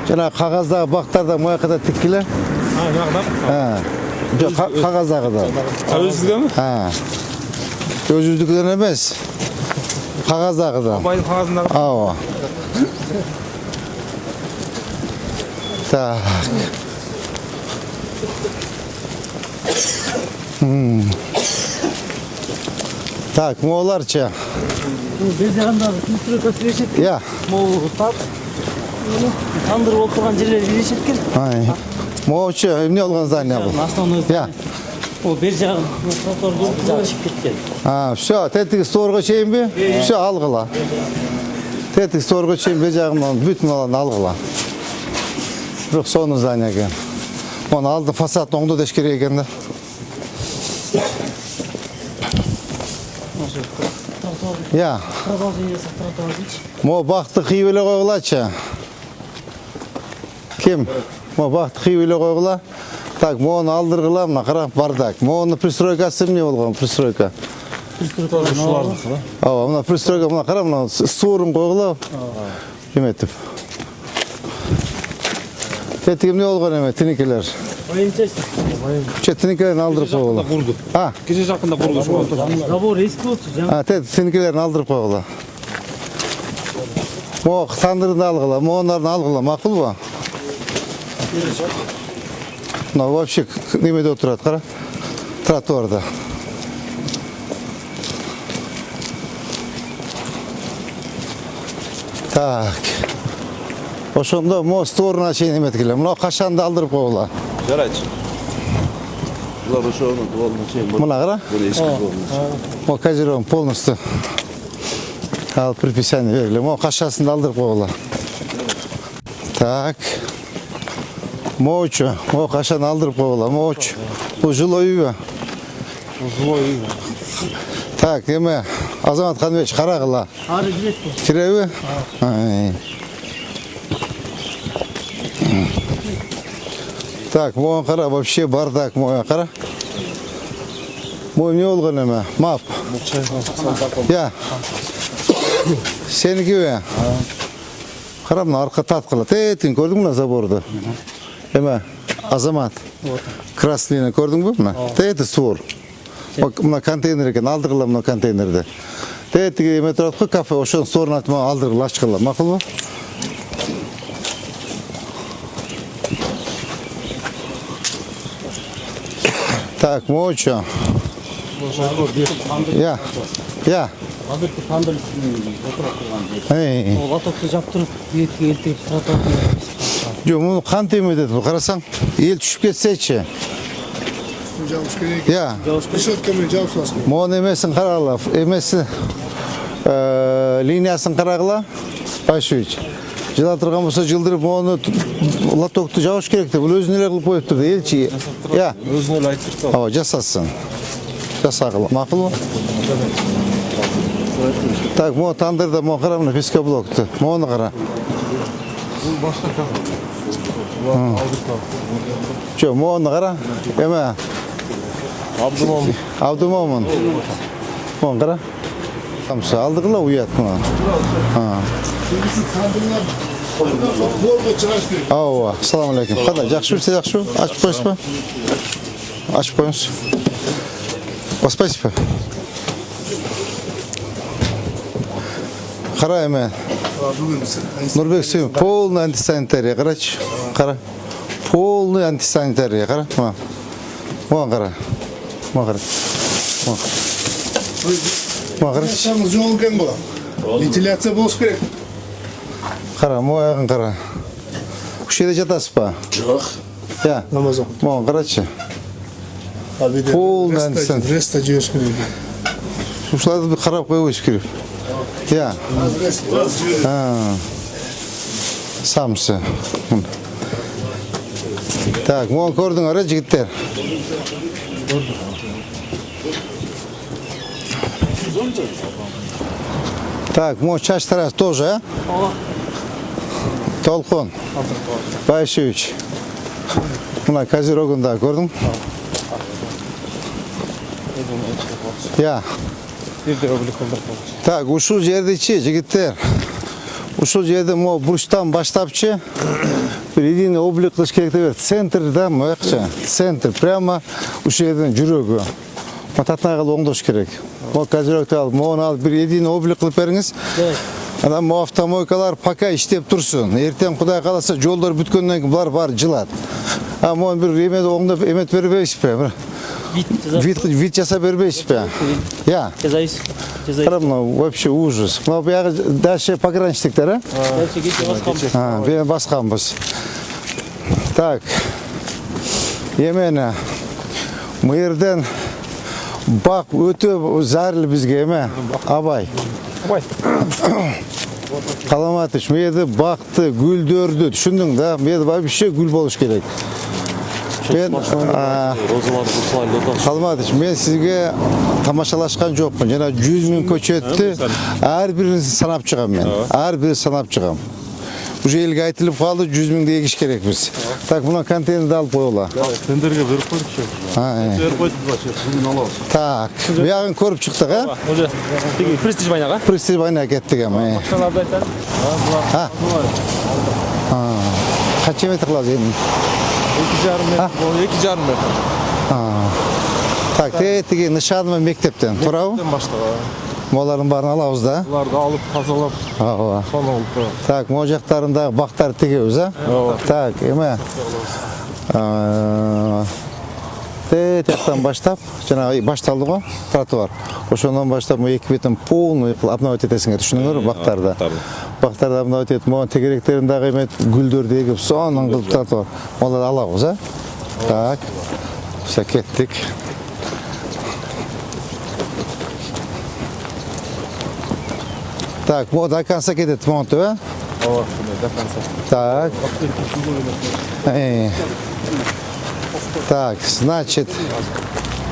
Жана кагаздағы бактарда моякада тиккиле. Жок, кагаздағы да. Тәуелсіздігіме? Өзүздүкүдөн эмес. Кагаздағы да. Абайдың қағазындағы. Ооба. Так. Так, мооларчы. бер жагындагы стройкасы беришет экен. Я. Могу тап. Тандыр болуп турган жерлери беришет экен. Моочу, эмне болгон здание бул? Основной. Я. О, бер жагын тротуар жолду жашып кеткен. Все, тетиги сторго чейинби? Все, алгыла. Тетиги сторго чейин бер жагынан бүтүн аланы алгыла. Бирок сонун здание экен. Оны алды фасадын оңдоо деш керек экен да. Я. Продолжение тротуар дейчи. Мо бакты кыйып эле койгулачы. Ким? Мо бакты кыйып эле койгула. Так, мону алдыргыла, мына кара бардак. Мону пристройкасы эмне болгон? Пристройка. Шулардыкы да. Ооба, мына пристройка, мына кара, мына суурун койгула. Эметип. Тетиги эмне болгон эме, тиникелер. Тиникелерин алдырып койгула. Курду. Кеше жакында курду. Забор эски болчу. Тиникелерин алдырып койгула. Мо тандырды алгыла, моонардын алгыла, макулбу? Мына вообще немеде отурат, кара. Тротуарда. Так. Ошондо мо сторона чейин эметкиле. Мына кашанды алдырып койгула. Жарайчы. Булар ошону дуалына чейин бар. Мына кара. Бул эски дуалына. Мо козирован полностью. Ал предписание бергиле. Мо кашасынды алдырып койгула. Так. Моочу, мо кашаны алдырып койгула. Моочу. Бул жилой үйбү? Жилой үй. Так, эме Азамат Канбеч карагыла. Ары кирет. Киреби? Так, моға қара, вообще бардак моға қара. Мой не болгон эме? Мап. Я. Сеники бе? Қара, мына арқа таткыла. Тетин көрдің мына заборды? Эме, Азамат. Красныйны көрдің бе мына? Тети суыр. Мына контейнер екен, алдырғыла мына контейнерді. Тетиги эме турат қой кафе, ошоның суырын атыма алдырғыла, ачқыла. Мақыл бе? Так, мочо. Я. Азыркы тандыр үстүнөн отуруп турган. Лотокду жаптырып, бетке элтирип тротуарды. Жо, муну кант эме деди, карасаң, эл түшүп кетсечи. Жабыш керек. Я. Решеткамен жабыш керек. Мону эмесин карагыла, эмеси линиясын карагыла. Башевич. Жыла турган болсо жылдырып мону лотокту жабыш керек деп, бул өзүнө эле кылып коюптур да, элчи. Я. Өзүнө эле айтып турду. Ооба, жасасын. Жасагыла. Макулбу? Так, мо тандырда мо кара, мына пескоблокту. Мону кара. Бул башка кафе. Жо, мону кара. Эме? Абдумомун. Мону кара. Камса алдыгыла уят мына. Ооба, ассаламу алейкум. Кандай, жакшы берсе жакшы? Ачып коесузбу? Ачып коюңуз. Спасибо. Кара эме. Нурбек Сүйүм, полный антисанитария, карачы. Кара. Полный антисанитария, кара. Мага кара. Мага кара. Мага кара. Самыз жол экен го. Вентиляция болуш керек. Кара, моягын кара. Ушул жерде жатасыз ба? Жок. Я. Намаз окуп. Мага карачы. Полный антисанитария. Реста жеш керек. Ушуларды bir карап коюш керек. Я. Самсы. Так, мону көрдүңөр, жигиттер. Так, мой чаш тарас тоже, а? Толкон. Байшевич. Мына Козерогунда көрдүң? Я. Так, ушул жердечи, жигиттер. Ушул жерде мо бурчтан баштапчы бир единый облик кылыш керек деп центрда моякча. Центр прямо ушул жерден жүрөгү. Татнага оңдош керек. Мо Козерогду алып, мону алып бир единый облик кылып бериңиз. Анан мо автомойкалар пока иштеп турсун. Эртең Кудай кааласа жолдор бүткөндөн кийин булар баары жылат. А мону бир эмеде оңдоп эмет бербейсизби? Вид жасап бербейсизби? Я. Прямо вообще ужас. Мына буягы дальше пограничниктер, а? Бен басканбыз. Так. Эмени бу жерден бак өтө зарыл бизге эме. Абай. Каламатыч, бу жерде бакты, гүлдөрдү түшүндүң да? Бу жерде вообще гүл болуш керек. Калматыч, мен сизге тамашалашкан жокмун. Жана 100 000 көчөттү ар бирин санап чыгам мен. Ар бирин санап чыгам. Уже элге айтылып калды, 100 000 эгиш керекпиз. Так, мына контейнерди алып коела. Тендерге берип койдукчу. Берип койдук, бүгүн алабыз. Так, буягын көрүп чыктык, а? Уже тиги престиж байнага. Престиж байнага кеттик эми. Машиналарды айтады. Канча метр кылабыз эми? 2,5 метр. 2,5 метр. Так, тиги нышанма мектептен, туурабы? Баштагы. Молардын баарын алабыз да. Буларды алып, тазалап, Ооба. сону алып. Так, могу жактарындагы бактарды тегебиз, а? Так, эме. Тияктан баштап, жанагы башталды го, тротуар. Ошондон баштап эки бетин полный обновить этесиңер, түшүнүңөр, бактарды. Бактарды обновить этип, могу тегеректерин дагы эмет гүлдөрдү эгип, сонун кылып тротуар. Оларды алабыз, а? Так. Все, кеттик. Так, вот до конца кетет монту, а? Ооба, до конца. Так. Так, значит,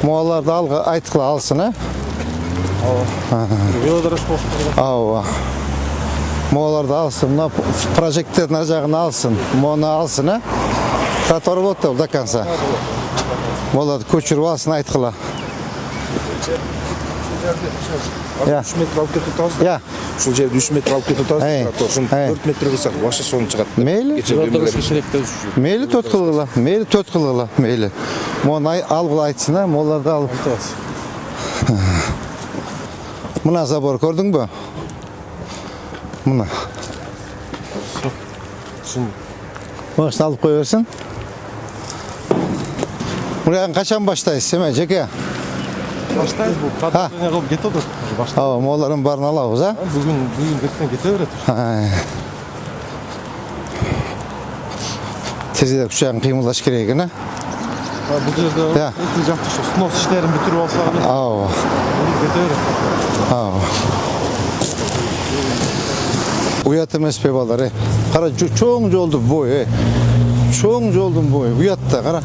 моларды алга айткыла алсын, а? Велодорожка болуш керек. Ооба. Моларды алсын, мына прожектордун ар жагын алсын, мону алсын, а? Тротуар болот да до конца. Моларды көчүрүп алсын айткыла. 3 метр алып кетип атабыз. Я. Ушул жерде 3 метр алып кетип атабыз. Ошон 4 метр кылсак башка сону чыгат. Мейли. Мейли 4 кылгыла. Мейли 4 кылгыла. Мейли. Мону алгыла айтсын, а? Моларды алып. Мына забор көрдүңбү? Мына. Мына алып кое берсин. Мураган качан баштайсыз, эме, жеке? Баштайбыз бул. Кадырдыня кылып кетип атат. Ооба, молардын баарын алабыз, а? Бүгүн ертең кете берет. Тезирээк учагын кыймылдаш керек экен, а? Бул жерде эки жакты снос иштерин бүтүрүп алсак эле. Ооба. Кете берет. Ооба. Уят эмеспи балдар, кара, чоң жолдун бою, чоң жолдун бою, уят да, кара.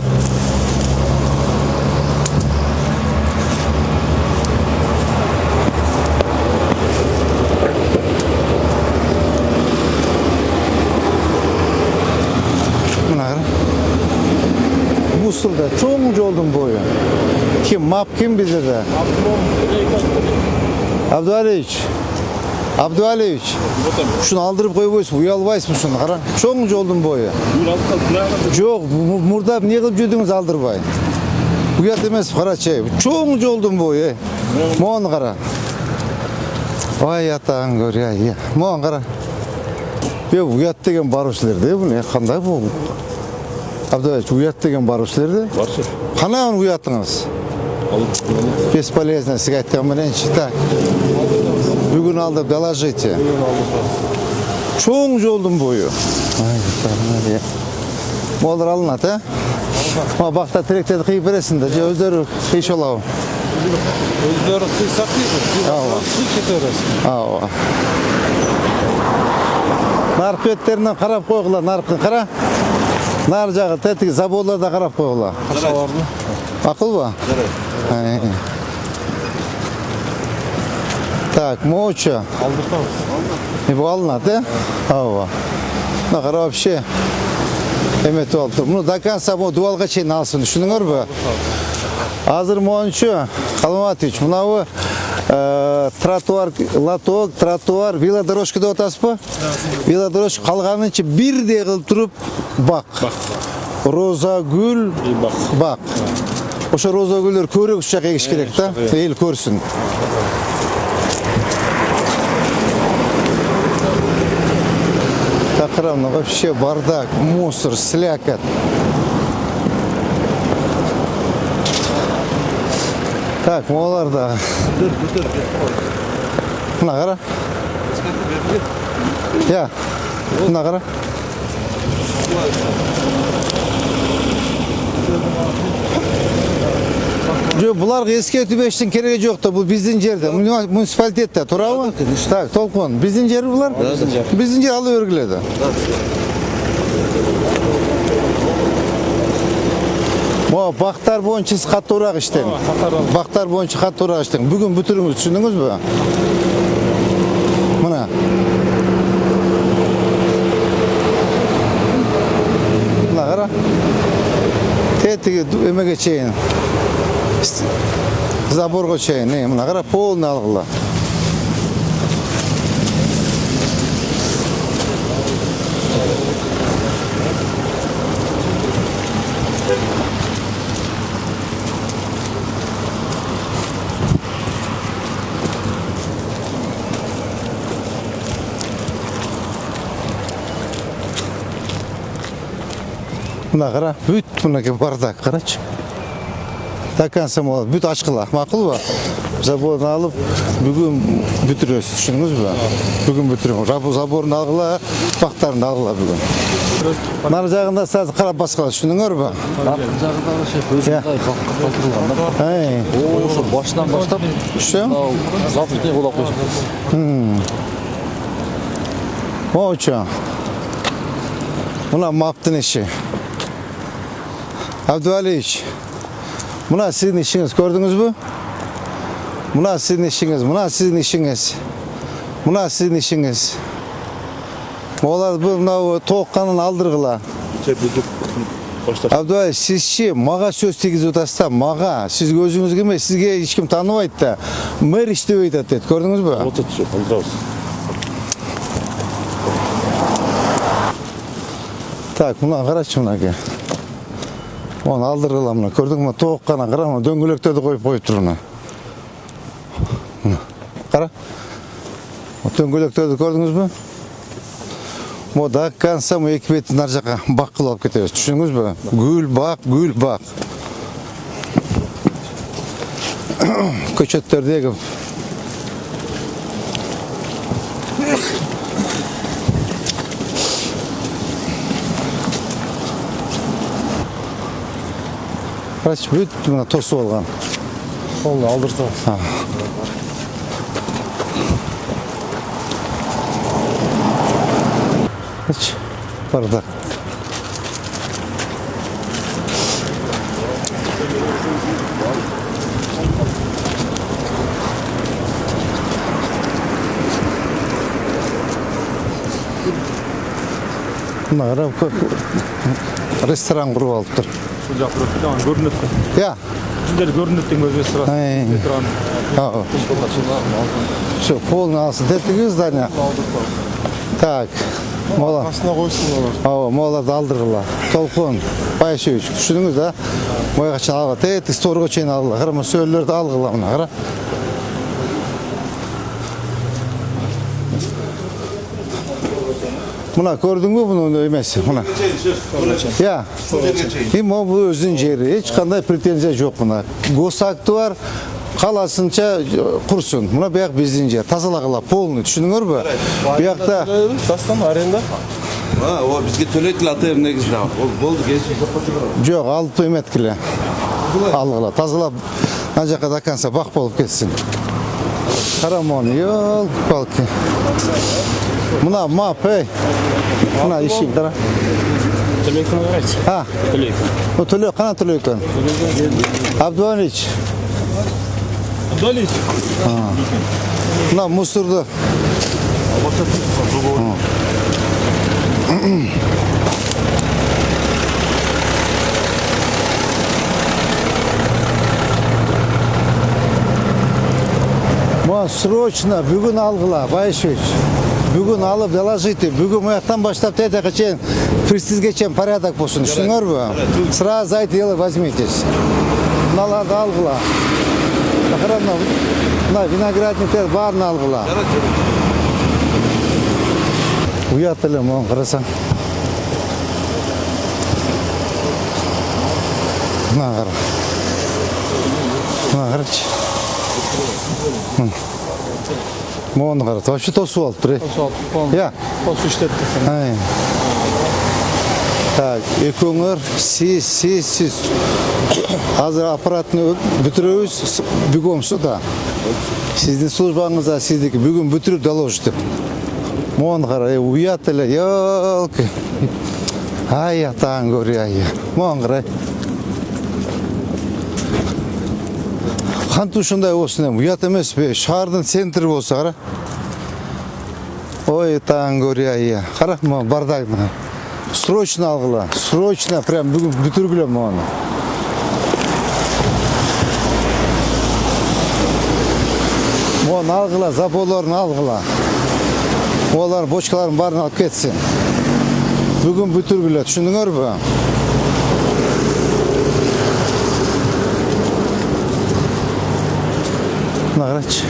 Мусорда чоң жолдун бою. Ким мап ким билдирди? Абдуалиевич. Абдуалиевич. Ушуну алдырып койбойсуңбу, уялбайсызбы ушуну, кара. Чоң жолдун бою. Жок, мурда эмне кылып жүрдүңүз алдырбай? Уят эмес, карачы. Чоң жолдун бою. Мону кара. Ай атаң көр, ай. Мону кара. Уят деген баруучулерде, бул кандай бул? Абдуалиевич, уят деген баруучулерде? Барчы. Кана уятыңыз? Бесполезно, сига айткан мененчи. Так. Бүгүн алдып доложите. Чоң жолдун бою. Молдар алынат, а? Ма бакта тиректерди кыйып бересиң да, же өздөрү кыйыш алабы? Өздөрү кыйсак кете бересиң. Ооба. Наркы беттеринен карап койгула, наркын кара. Нар жагы тетиги заборларда карап койгула. Кашаларды. Акылбы? Так, moço. Алдыртабыз. Bu alınады, ава. Мына қара вообще эметип алыптыр. Муну до конца дуалга чейин алсын, түшүнүңөрбү? Азыр моунчу Калматович, мынабы тротуар, лоток, тротуар, велодорожка деп атасызбы? Велодорожка калганынча бирдей кылып туруп бак. Роза гүл, бак. Ошо роза гүлдөр көрөк жак эгиш керек да, эл көрсүн. Такрамно вообще бардак, мусор, слякоть. Так, молар да. Мына кара. Я. Мына кара. Жоқ, бұларға ескерту беріштің керегі жоқ та, бұл біздің жерде, муниципалитетте, турабы? Так, толқын, біздің жер бұлар? Біздің жер алы өргіледі. Бақтар бойынша қаттырақ іштен. Бақтар бойынша қаттырақ іштен. Бүгін бүтіріңіз, түсіндіңіз бі? Мұна. Мұна қара. Тетіге өмеге чейін. Заборға чейін. Мұна қара полный алғыла. Мына қара, бүт мұнаке бардак, қарачы. Такансам болады, бүт ашқыла, мақұл ба? Заборын алып, бүгін бүтіріңіз, түшініңіз ба? Бүгін бүтіріңіз. Заборын алғыла, бақтарын алғыла бүгін. Нар жағында сәзі қарап басқала, түшініңіз ба? Артқы жағындағы шеф өзіңді қалтырылғанда. Ошо башынан баштап, завтрытне қолап қойсын. Моço. Muna maptın işi. Abdüvaliyevич. Muna sizin işiniz, gördünüz mü? Muna sizin işiniz, muna sizin işiniz. Muna sizin işiniz. Olar bu mına toğuqqanın aldırgıla. Abdüvaliyevич, sizçi mağa söz tegizip otasыздар, mağa. Siz gözünüzge емес, sizge hiç kim tanımaydı da. Mэр iştep айтат dedi, gördünüz mü? Так, мына қарашы мынаке. Оны алдырғыла мына. Көрдің мына тоғыққана қара, мына дөңгелектерді қойып тұр мына. Қара. Дөңгелектерді көрдіңіз бі? Мода конца мы екі бетін нар жаққа бақ қылып кетеміз. Түшіңіз бі? Гүл бақ, гүл бақ. Көчеттердегі Қарашы, бүт мұна тосып алған. Оны алдыртам. Қарашы, бардақ. Мұна қарап, ресторан құрып алып тұр. Бұл жақты көрінетті. Я. Сіздер көрінеттің өз ресторан. Все, полный алсын. Тетігі здания. Так. Мола. Қасына қойсын олар. Моларды алдырғыла. Толқын, Байшевич, түсініңіз да? Ойға чын алға. Тетік сторға чейін алғыла. Қарама сөйлерді алғыла мұна. Қара. Мына көрдің бі бұны емес? Мына. Я. Бұл өзінің жері. Еш қандай претензия жоқ мұна. Госакты бар. Қаласынша құрсын. Мұна бұяқ біздің жер. Тазалағыла, полный. Түшініңір бі? Бұяқта... Дастан, аренда? О, бізге төлейтіл атайым негізді. Ол болды, келші жоққа жоқ, алып өйметкілі. Алғыла, тазалап, ана жаққа даканса бақ болып кетсін. Қарамон, ёлки-палки. Мұна мап, ей. Мұна ешік, дара. Төлейкін қарайшы. Төлейкін. Төлейкін, қана төлейкін. Абдуалич. Мына мусорду. Мына срочно бүгін алғыла, Байышевич. Бүгін алып доложите. Бүгін маяқтан баштап тетеге чейин, престизге чейин порядок болсын. Түшүңөр бу? Сразу айтылы возьмитесь. Мыналарды алғыла. Мына виноградниктер барын алғыла. Уят элем оң карасаң. Мына кара. Мына карачы. Моны кара. Вообще тосуп алыптыр. Я. Осы иштетти. Так, экөөңөр сиз. Азыр аппаратны бүтүрөбүз, бүгүн суда. Сиздин службаңызда сиздики бүгүн бүтүрүп доложить. Моны кара, уят эле, ёлки. Ай, атаң көрү ай. Моны кара. Кантип ушундай болсун эми, уят эмеспи? Шаардын центри болсо кара. Ой, атаң көрү ай. Кара, мону бардагына. Срочно алгыла, срочно, прям бүгүн бүтүргүлө мону. Мону алгыла, заборлорун алгыла. Олар бочкаларын барын алып кетсин. Бүгүн бүтүргүлө, түшүндүңөрбү? Мына карачы.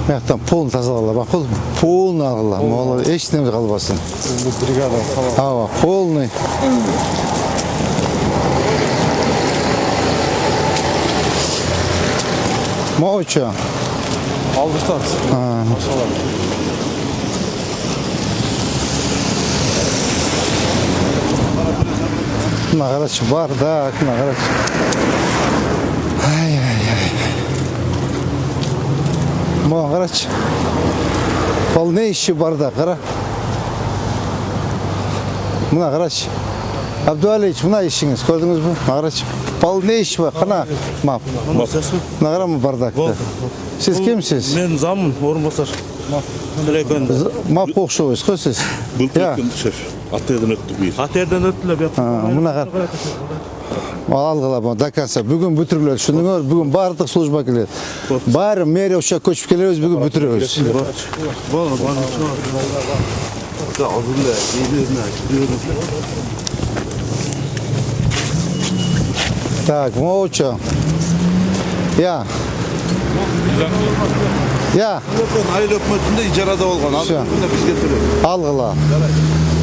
Маяктан полын тазалала, бакыл, полын алгыла, могу эч неме калбасын. Бригада. Ава, полный. Могучу. Алдыртат. Машалар. Мына карачы, бардак, мына карачы. Мына карачы. Полнейший бардак, кара. Мына карачы. Абдуалиевич, мына ишиңиз, көрдүңүзбү? Мына карачы. Полнейший ба, кана мап. Мына карамы бардакты. Сиз кимсиз? Мен заммын, орынбасар. Мап окшойсуз го сиз. Бул шеф. Аттерден өттү бир. Аттерден өттүлө бияк. Мына кар. Алгыла бу даканса бүгүн бүтүрүлөт. Түшүндүңөр? Бүгүн бардык служба келет. Баары мэрия ошо көчүп келебиз, бүгүн бүтүрөбүз. Так, молча. Я. Айыл өкмөтүндө ижарада болгон. Азыркында бизге төлөйт.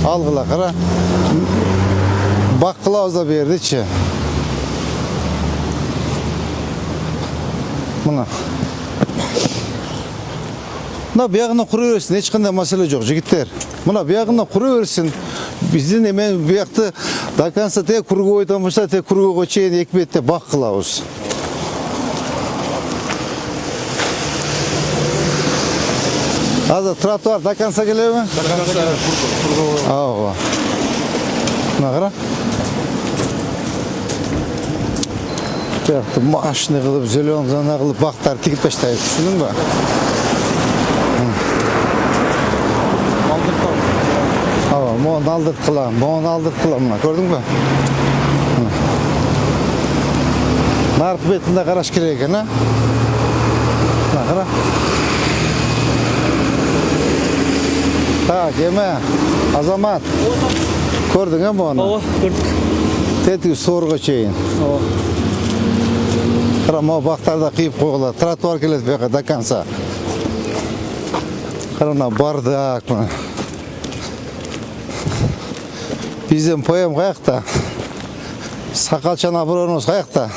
Алгыла, кара. Бакылабыз да бердичи. Мына. Мына биягына кура берсин, эч кандай маселе жок, жигиттер. Мына биягына кура берсин. Биздин эме биякты до конца те круговойдон баштап те кругойго чейин эки бетте бак кылабыз. Азыр тротуар до конца келеби? До конца. Ага. Мына кара. Биякты машина кылып, зелён зона кылып бактар тигип таштайбыз, түшүндүңбү? Мону алдырт кылам, мына, көрдүңбү? Наркы бетинде караш керек экен, а? Мына кара. Так, эме, Азамат. Көрдүң, мону? Ооба, көрдүк. Тетиги соорго чейин. Ооба. Кара, могу бактарда кыйып койгула. Тротуар келет бияка до конца. Кара, мына бардак, мына. Бизден поем каякта? Сакалчан оборонубуз каякта?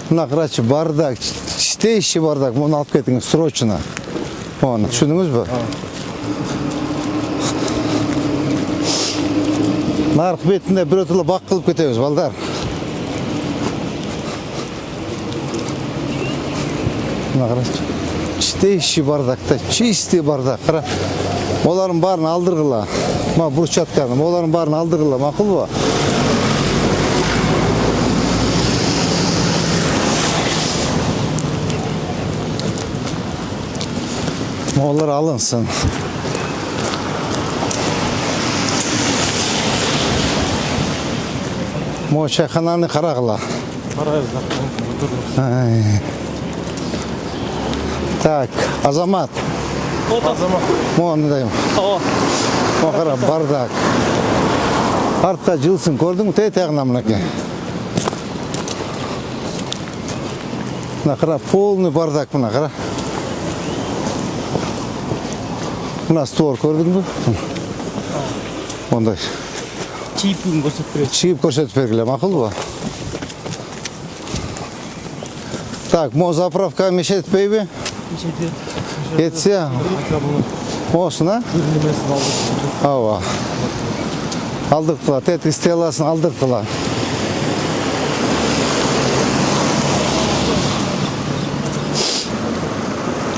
Мына карачы бардак, чистейший бардак, муну алып кетиңиз срочно. Мону түшүндүңүзбү? Narık betinde bir ötülü bak kılıp ketemiz balдар. Mına qara. Чистейший бардакта, чистый бардак. Qara. Оларын барын алдыргыла. Ма бурчатканы, оларын барын алдыргыла, макулбу? Олар алынсын. Мо чайхананы карагыла. Так, Азамат. Мо мындайым. Мо кара бардак. Артта жылсын, көрдүңбү? Тегина мынакей. Мына кара, полный бардак мына кара. Мына стор көрдүңбү? Ондай. Чипин көрсөтүп берет. Чип көрсөтүп бергиле, макулбу? Так, мо заправка мешетпейби? Етсе, мосын, а? Ава. Алдыртыла, тетик стеласын алдыртыла.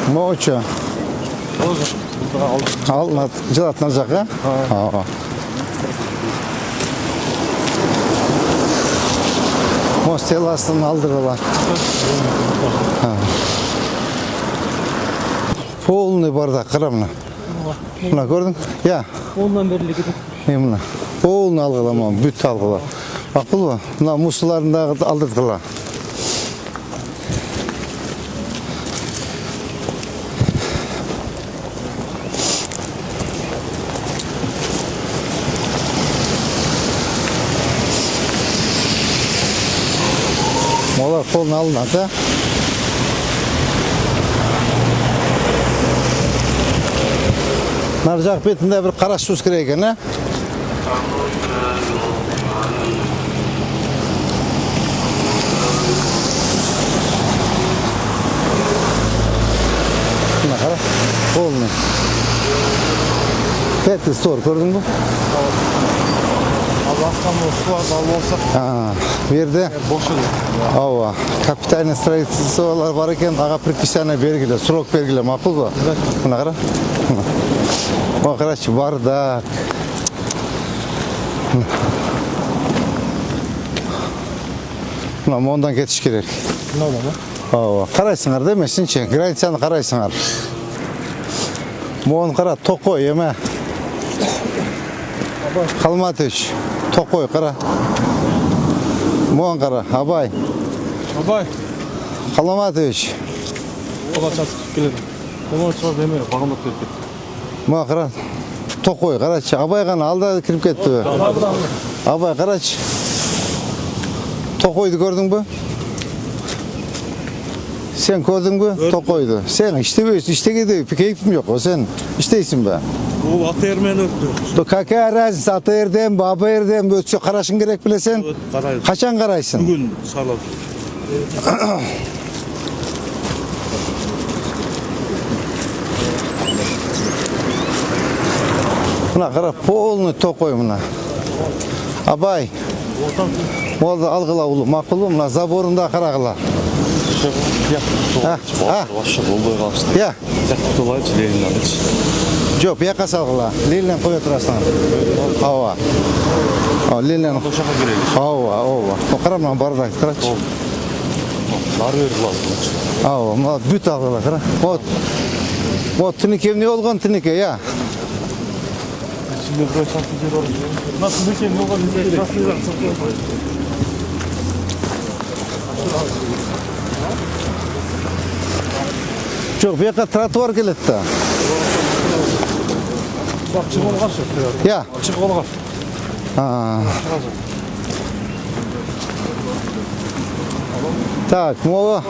Моучу. Ал, жылатына жақа? Ава. Мо стеласын алдырыла. Полный бардак, қара мына. Мына көрдің? Я. Ondan beri кетет. Мына. Полный алғыла, бүт алғыла. Ақыл ба? Мына мұсыларындағы алдыртқыла. Олар полный алынады, нар жақ бетінде бір қара сус керек екен, а? Мына қара, полный. Пятый стор, көрдің бі? Берді? Ава, капитальный строительстволар бар екен, аға предписание бергілі, срок бергілі, мақұл ба? Мына қара. О, қарашы, бардак. Мына мондан кетіш керек. Ава, қарайсыңар демесінші, границаны қарайсыңар. Мон қара, тоқой, еме. Қалматыш, тоқой, қара. Мон қара, Абай. Абай. Қалматыш. Ола часып келеді. Ола шығар деме, бағындап келіп кетті. Мон қара, тоқой, қарашы. Абай ғана алда кіріп кетті. Абай, қарашы. Тоқойды көрдің бі? Sen gördün mü? Tokoydu. Sen işteydi. Keyfim yok. O sen işteysin be. O atı ermeni öttü. Kakaya razı atı erdem, baba erdem, ötse karasın gerek bilesen. Karayım. Kaçan karaysın? Bugün sağladım. Buna kara polnu tokoy buna. Abay. Oldu algıla ulu. Makulu buna zaborunda karagıla. Ya. Жоқ, яқа салғыла. Лилен қоя тұрасың. Ауа. Лилен. Ауа. Қараман бардак тұрачы. Нар беріп lazım. Ауа, бүт алғыла. Вот, тінекем не olған тінеке, я. Şimdi buraya çarpı diye var. Nasıl bir şey ne oldu? Nasıl bir şey? Жоқ, bu яқа тротуар келеді та. Bak çık ol karşı. Ya. Çık ol karşı. Так, мола.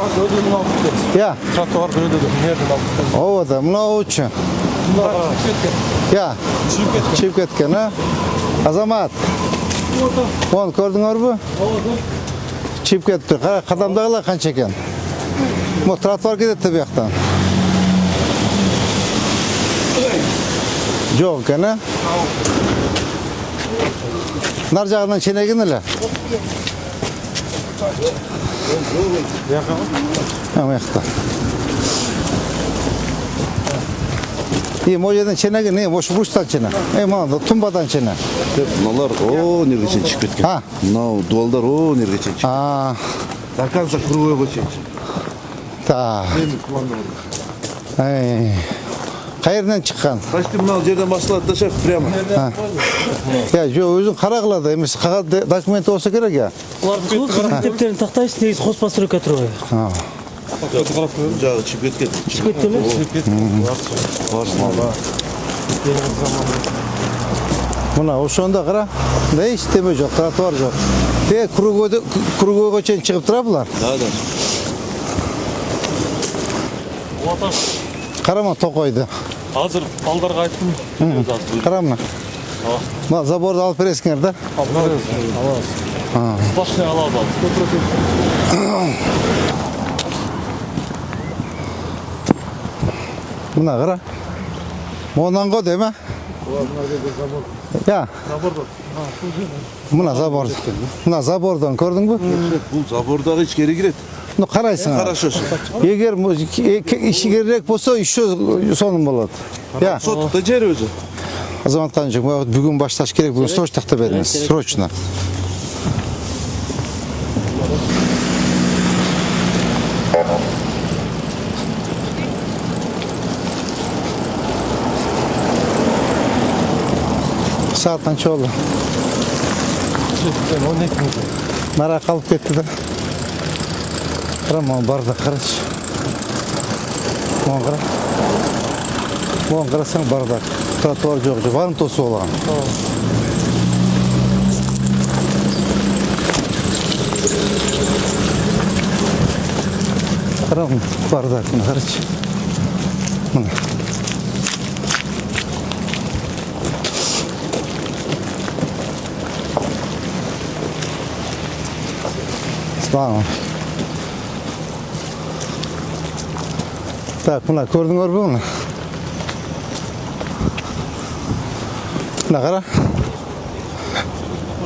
Ya. Trotuar böyle dedim. Nereden aldık? Ova da, mına uçun. Ya. Çift ketken ha. Azamat. Onu gördün mü? Çift ketken. Kadamdağılar kan çeken. Bu trotuar gidetti bir yaktan. Жоқ екен, а? Нар жағынан ченеген эле. Мыякта. Мо жерден ченеген, ошу бруштан чене. Мына тумбадан чене. Мыналар нерге чейин чыгып кеткен. Мынау дуалдар нерге чейин чыгып. До конца кругойго чейин. Так. Кайерден чыккан? Почти мынау жерден башталат да шеф, прямо. Я, өзүң карагыла да, эмес кагаз документи болсо керек я. Улардын мектептерин тактайсыз, негизи хоз постройка турбайбы? Жагы чыгып кеткен. Чыгып кеткен эле? Мына ошондо кара. Да эчтеме жок, тротуар жок. Те кругойго чейин чыгып тура булар. Да. Карама токойду. Азыр балдарга айттым. Карама. Мына заборду алып бересиңер да. Башына алабыз. Мына кара. Монан го деме? Я. Мына забор. Мына забордон көрдүңбү? Бул забордагы ичкери кирет. Ну карайсың. Хорошо. Эгер иши керек болсо, еще сонун болот. Я. Соттукта жер өзү. Азамат Канжик, бүгүн башташ керек, бүгүн срочно бериңиз. Срочно. Saat qancha oldu? Nara qalib ketdi da. Qara, barda qarachi. Mo'n qarasang barda. Trotuar yo'q, varm to'sib olgan. Qara, bardakni qarachi. Mana. Tamam. Так, мына көрдүңөрбү муну? Мына кара.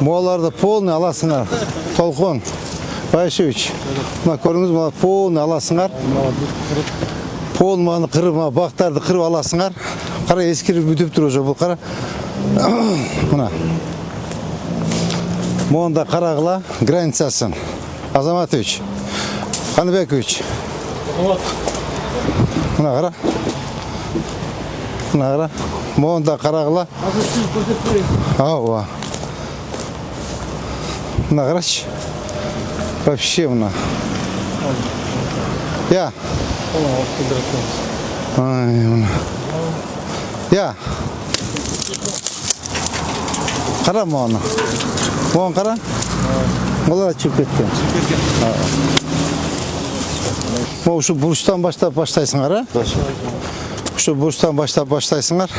Мооларды полный аласыңар. Толкун. Байшевич. Мына көрдүңүз, мына полный аласыңар. Полный кырып, бактарды кырып аласыңар. Кара, эскирип бүтүп тур уже бул кара. Мына. Монда карагыла границасын. Азаматович, Ханбекович. Мына кара. Мына кара. Монда карагыла. Ооба. Мына карачы. Вообще мына. Я. Ай, мына. Я. Кара мону. Мон кара. Олар чыгып кеткен. Ушу бурчтан баштайсыңар, а? Ушу бурчтан баштайсыңар.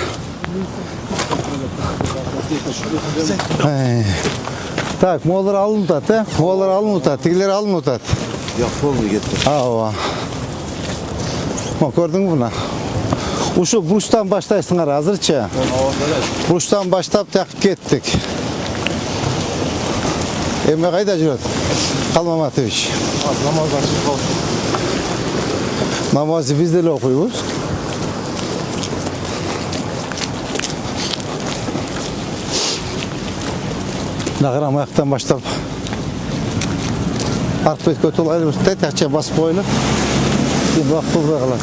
Так, молар алынып атат, э? Молар алынып атат, тигилер алынып атат. Жок, полный кетти. Ооба. Көрдүңбү мына? Ушу бурчтан баштайсыңар азырчы. Бурчтан баштап такып кеттик. Эме кайда жүрөт? Калмаматович. Намаздан чыгып. Намазды биз деле окуйбуз. Нагара маяктан баштап арт бетке өтүп алып, тәтәкче басып коелу. Кийин убакыт болбой калат.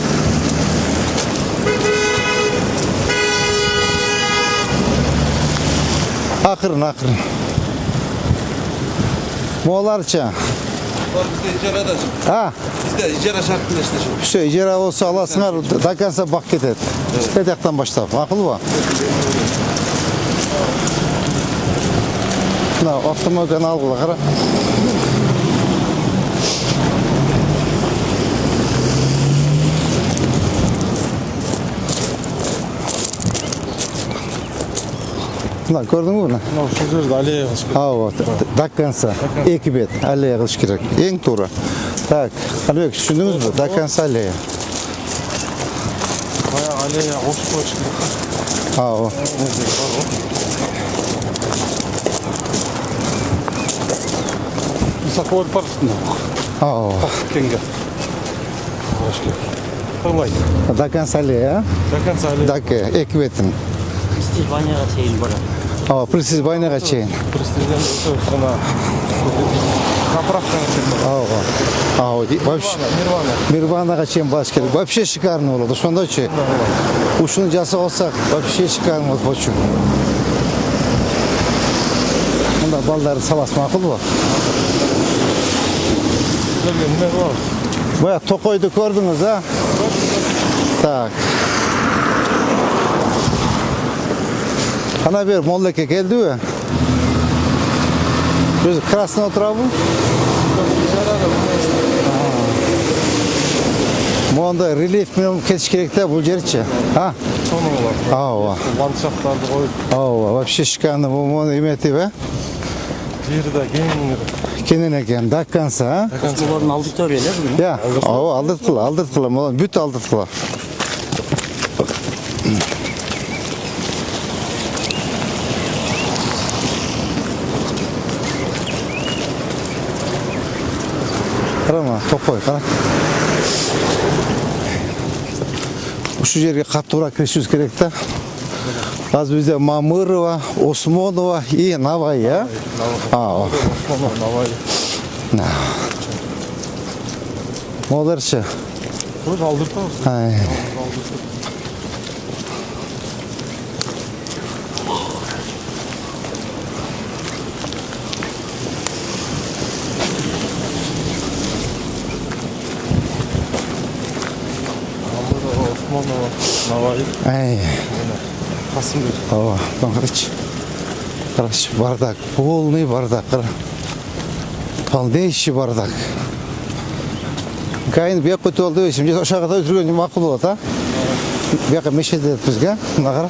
Акырын. Мооларчы? Bizde icra da. Ha? Bizde icra şartıyla işleşiyor. Şu icra olsa alasınlar, da kansa bak ketet. Tetekten başlayıp, akıl var. Şuna avtomobilden algıla kara. Mına gördün mü bunu? Şu жерде аллея кылыш керек. Вот, до конца. Эки бет, аллея кылыш керек. Эң туура. Так, Албек, түшүндүңүзбү? До конца аллея. Баягы аллея кошуп коюш керек. Вот. Саколь парсында. Кенге. Кырлай. До конца аллея, До конца аллея. Даке, екі бетін. Стиль баняға чейін барады. Пресіз байнаға чейін. Президент сына заправкаға чейін. Вообще, Нирвана. Мирванаға чейін бас керек. Вообще шикарный болады. Сонда че, ушыны жасы олсақ, вообще шикарный болады. Почу. Мұнда балдары саласы мақұл ба? Бая, тоқойды көрдіңіз, а? Так. Ана бер моллеке келді бе? Өзі красный отыра бұл? Мұнда рельеф мен кетіш керек та бұл жерче. Соны олар. Ландшафтарды қойып. Вообще шикарный бұл мұны еметі бе? Жері де кең. Кенен екен, до конца, а? Олардың аудитория, бүгін? Я, алдыртқыла, бүт алдыртқыла. Қарама, тоқой, қара. Ұшы жерге қаттыра кірішуіз керек та. Аз бізде Мамырова, Осмонова и Навай, а? Навай. Молдаршы. Көз алдыртамыз. Осмонова, Навай. Қасымбек. Қарашы, бардак, полный бардак, полнейший бардак. Кайын бек көте олды өсім, жет ошағыда өтірген мақыл болады, а? Беқа мешеді еді бізге, мына қара.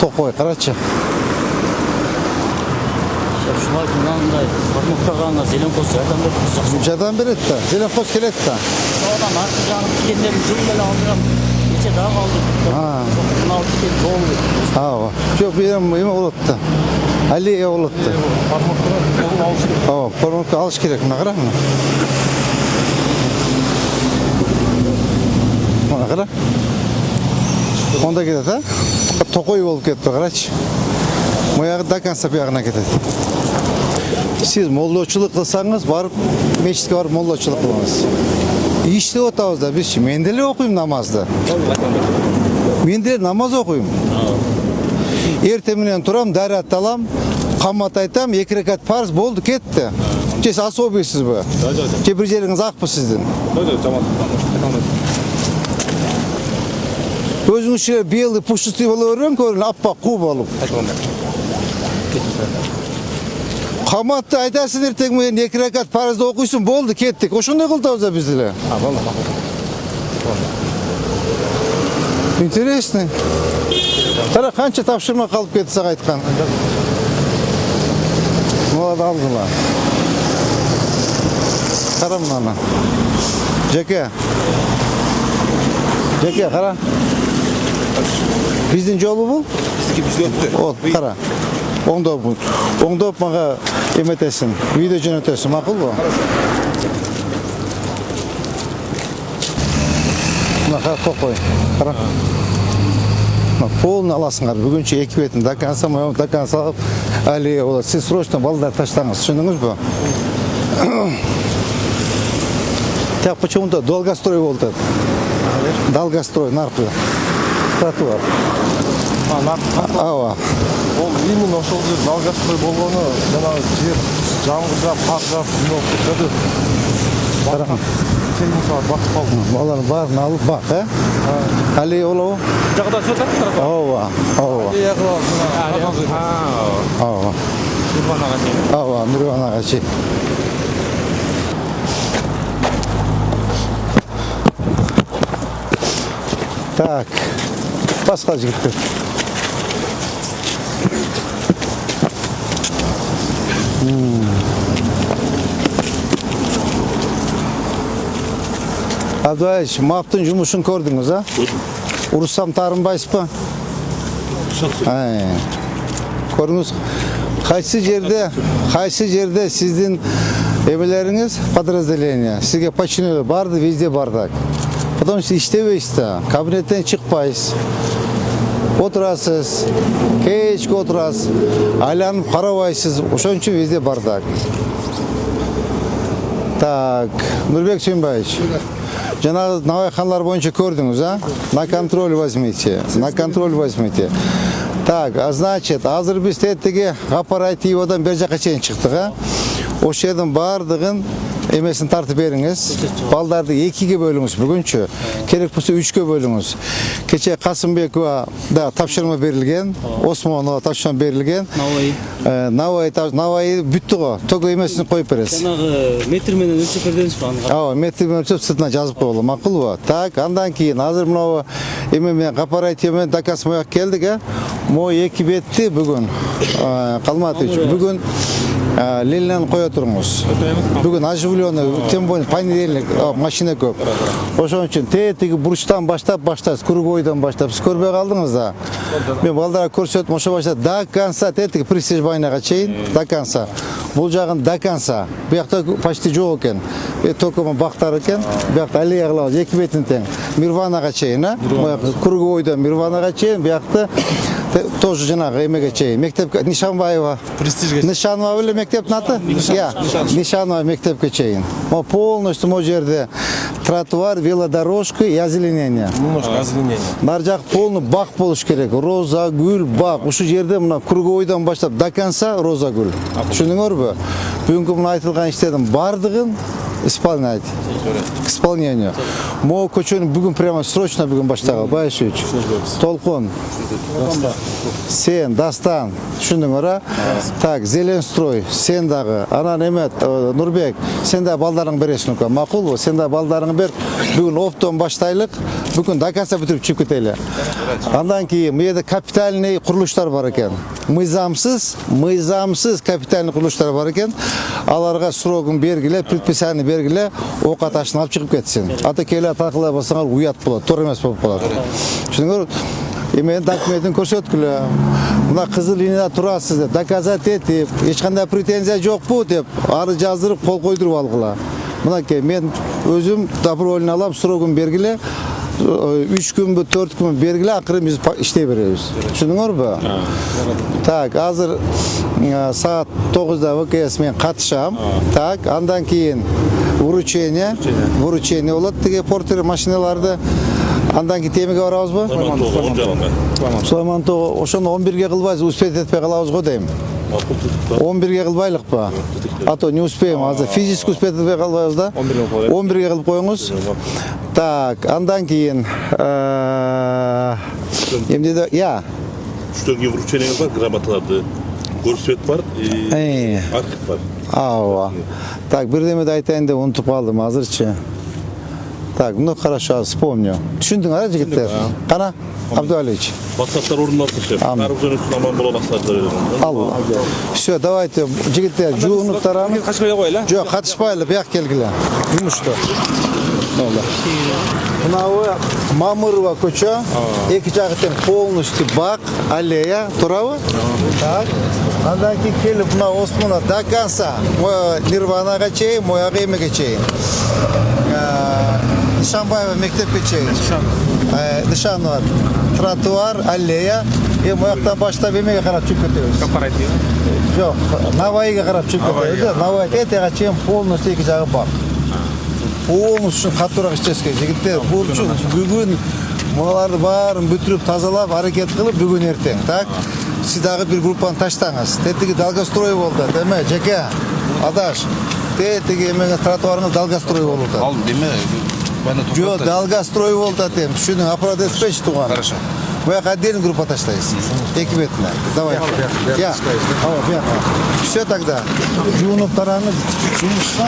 Тоқой, қарачы. Шулай мынандай форматтағанға зеленқос жардам береді. Жардам береді та, зеленқос келеді та. Одан арты жағын тікендерін жыл бәлі алдырам. Неше дағы алдырды. Мынау тікен жолы. Жоқ, берем еме олады та. Аллея олады та. Форматқа алыш керек, мына қара. Мына қара. Онда кетеді, а? Тоқой болып кетті, қарачы. Мұяғы до конца бияғына кетеді. Сіз моллаушылық қылсаңыз, барып, мешітке барып моллаушылық қылыңыз. Иште отауызда, біз менделе оқиым намазды. Менделе намаз оқиым. Ертеменен тұрам, дәрат алам, қамат айтам, 2 рекат парыз болды, кетті. Сіз особыйсыз бі? Же бір жеріңіз ақ бұ сіздің? Өзіңізше белый пушистый болу өрен көрін, аппақ қу болып. Қаматты айтасын ертең мен 2 рекат парызды оқисын, болды, кеттік. Ошындай қылтауызда бізділі? Интересный. Қара, қанша тапшырма қалып кетті саға айтқан? Молады алғыла. Қара мұнаны. Жеке. Жеке, қара. Біздің жолы бұл? Бізге өтті. Ол, қара. Оңдоп маға еметесін, видео жөнөтесін, мақұл бұл? Мына қара тоқой, қара. Полын аласыңар, бүгінше 2 бетін до конца, моем до конца алып, аллея олар. Сіз срочно балдар таштаңыз, түсіндіңіз бі? Так, почему-то долгострой болды. Долгострой, нарқы. Тротуар. Ава. Ол именно ошол жер долгострой болгону, жанагы жер жаңгырдап, кар жаап, Қарағын. техникалар батып калды. Олардың барын алып бақ, ә? Аллея олау? Жағда сөз аттыр. Ава. Нұрванаға шейін. Так, басқа жігіттер. Абдуайыш, маптың жұмышын көрдіңіз, а? Ұрыссам тарынбайсыз па? Көріңіз, Кайсы жерде сиздин эмелериңиз подразделение сизге подчиненный барды, везде бардак. Потому что иштебейсиз да, кабинеттен чыкпайсыз. Отурасыз, кечке отурасыз, айланып карабайсыз, ошон үчүн везде бардак. Так, Нурбек Сүйүнбаевич, жанагы навайханалар боюнча көрдүңүз, а? На контроль возьмите, Так, а значит, азыр биз тетиги оперативадан бер жака чейин чыктык, а? Ошол жердин бардыгын эмесин тартып бериңиз. Балдарды 2-ге бөлүңүз бүгүнчү. Керек болсо 3-кө бөлүңүз. Кече Касымбекова да тапшырма берилген, Осмонова тапшырма берилген. Навай бүттү го. Төгө эмесин коюп бересиз. Жанагы метр менен өлчөп бердиңизби аны? Ооба, метр менен өлчөп сыртына жазып коелу, макулбу? Так, андан кийин азыр мына эме менен кооператив менен доказ мояк келдик, а? Мо 2 бетти бүгүн Калматович, бүгүн лилинен кое туруңуз. Бүгүн оживленный, тем более понедельник машина көп. Ошон үчүн тетиги бурчтан баштайбыз, кругойдон баштап. Сиз көрбөй калдыңыз да. Мен балдарга көрсөтүп, ошо баштап до конца тетиги присяжбайнага чейин, до конца. Бул жагын до конца. Буякта почти жок экен. Только бактар экен. Буякта аллея кылабыз, 2 бетин тең. Мирванага чейин, а? Кругойдон Мирванага чейин, буякта тоже жанагы эмеге чейин. Мектеп Нишанбаева. Престижге. Нишанбаева эле мектептин аты? Нишанбаева мектепке чейин. Мо полностью мо жерде тротуар, велодорожка и озеленение. Немножко озеленение. Нар жак полный бак болуш керек. Роза, гүл, бак. Ушул жерде мына круговойдон баштап до конца роза, гүл. Түшүндүңөрбү? Бүгүнкү мына айтылган иштердин бардыгын исполнять. К исполнению. Мо көчөнү бүгүн прямо срочно бүгүн баштагыл. Байшевич. Толкун. Сен, Дастан. Түшүндүңөр, а? Так, Зеленстрой, сен дагы. Анан эме Нурбек, сен да балдарың бересиң экен. Макулбу? Сен да балдарың бер. Бүгүн оптон баштайлык. Бүгүн до конца бүтүрүп чыгып кетели. Андан кийин му жерде капитальный курулуштар бар экен. Мыйзамсыз капитальный курулуштар бар экен. Аларга срогун бергиле, предписание бергиле, ок аташын алып чыгып кетсин. Ата келе такылай басаңар уят болот, туура эмес болуп калат. Түшүндүңөр? Эмен документин көрсөткүлө. Мына кызыл линияда турасыз деп, доказать этип, эч кандай претензия жокпу деп, ары жаздырып, кол койдуруп алгыла. Мынакей мен өзүм добровольно алам, срогун бергиле. 3 күнбү, 4 күнбү бергиле, акыры биз иштей беребиз. Түшүндүңөрбү? Так, азыр саат 9-да ВКС мен катышам. Так, андан кийин вручение болот тиги портер машиналарды. Андан кийин темеге барабызбы? Сулаймантоо, ошону 11-ге кылбайбыз, успеть этпей калабыз го дейм. 11-ге кылбайлыкпы? А то не успеем, азыр физически успеть этпей калбайбыз да? 11-ге кылып коюңуз. Так, андан кийин эмне я Үчтөн кийин вручение бар, грамоталарды, көрсөт бар, архив бар. Ооба. Так, бирдеме айтайын деп унутуп калдым азырчы. Так, ну хорошо, вспомню. Түшүндүң, жигиттер? Кана, Абдуалиевич. Мақсаттар орындалсын, шеф. Карыбыздан үстүн аман бола мақсаттар. Ал. Все, давайте, жигиттер, жуунуп тарамыз. Катышпай койгула. Жок, катышпайлы, бияк келгиле. Жумушта. Мынабы Мамырова көчө, эки жагы тең полностью бак, аллея, туурабы? Так. Андан кийин келип мына Осмонова до конца, Нирванага чейин, моягы эмеге чейин. Нишанбаева мектепке чейин. Нишанова тротуар, аллея, мояктан баштап эмеге карап чыгып кетебиз. Кооператив. Жок, Навайга карап чыгып кетебиз. Навай этеге чейин полностью эки жагы бак. Полностью катуураак иштеш керек. Жигиттер, бүгүн муналарды баарын бүтүрүп тазалап, аракет кылып бүгүн эртең, так? Сиз дагы бир группаны таштаңыз. Тетиги долгострой болду, деме, жеке, адаш. Тетиги эмеге тротуарыңыз долгострой болду. Ал деме, Жо, долгострой болду атем. Түшүнүң, аппарат туган. Хорошо. Буяк отдельный группа таштайсыз. Эки бетине. Давай. Я. Все тогда. Жуунуп тараңыз. Жумушка.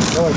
Давай.